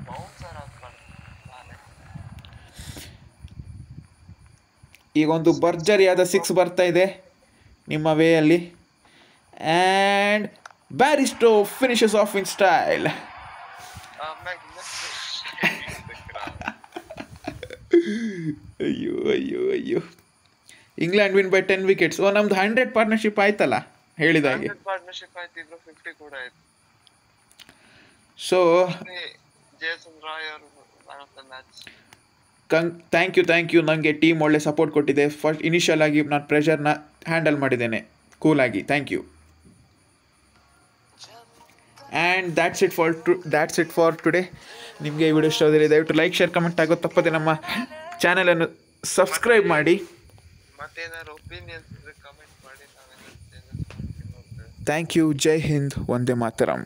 Bouncer ಆಗ್ಬಾರ್ದು ನಾನೇ. ಈಗ ಒಂದು ಭರ್ಜರಿಯಾದ 6 ಬರ್ತಾ ಇದೆ ನಿಮ್ಮ ವೇಯಲ್ಲಿ. And Bairstow finishes off in style. ಅಯ್ಯೋ ಅಯ್ಯೋ ಅಯ್ಯೋ. England win by 10 wickets. ನಮ್ದು 100 ಪಾರ್ಟ್ನರ್ಶಿಪ್ ಆಯ್ತಲ್ಲ ಹೇಳಿದಾಗೆ. ಪಾರ್ಟ್ನರ್ಶಿಪ್ ಆಯ್ತು, ಇಬ್ರು 50 ಕೂಡ ಆಯ್ತು. ಸೊ ಜೇಸನ್ ರಾಯ್ ಅವರು man of the match. Thank you. ನನಗೆ ಟೀಮ್ ಒಳ್ಳೆ ಸಪೋರ್ಟ್ ಕೊಟ್ಟಿದೆ. ಫಸ್ಟ್ ಇನಿಷಿಯಲ್ ಆಗಿ ನಾನು ಪ್ರೆಷರ್ನ ಹ್ಯಾಂಡಲ್ ಮಾಡಿದ್ದೇನೆ ಕೂಲಾಗಿ. Thank you. And that's it for today. ನಿಮಗೆ ಈ ವಿಡಿಯೋ ಇಷ್ಟ ಆದರೆ ದಯವಿಟ್ಟು ಲೈಕ್, ಶೇರ್, ಕಮೆಂಟ್ ಆಗೋದು ತಪ್ಪದೆ ನಮ್ಮ ಚಾನಲನ್ನು ಸಬ್ಸ್ಕ್ರೈಬ್ ಮಾಡಿ. ಮತ್ತೇನಾದ್ರು ಒಪಿನಿಯನ್ಸ್ ಇದ್ರೆ ಕಮೆಂಟ್ ಮಾಡಿ. Thank you. ಜೈ ಹಿಂದ್, ವಂದೇ ಮಾತರಂ.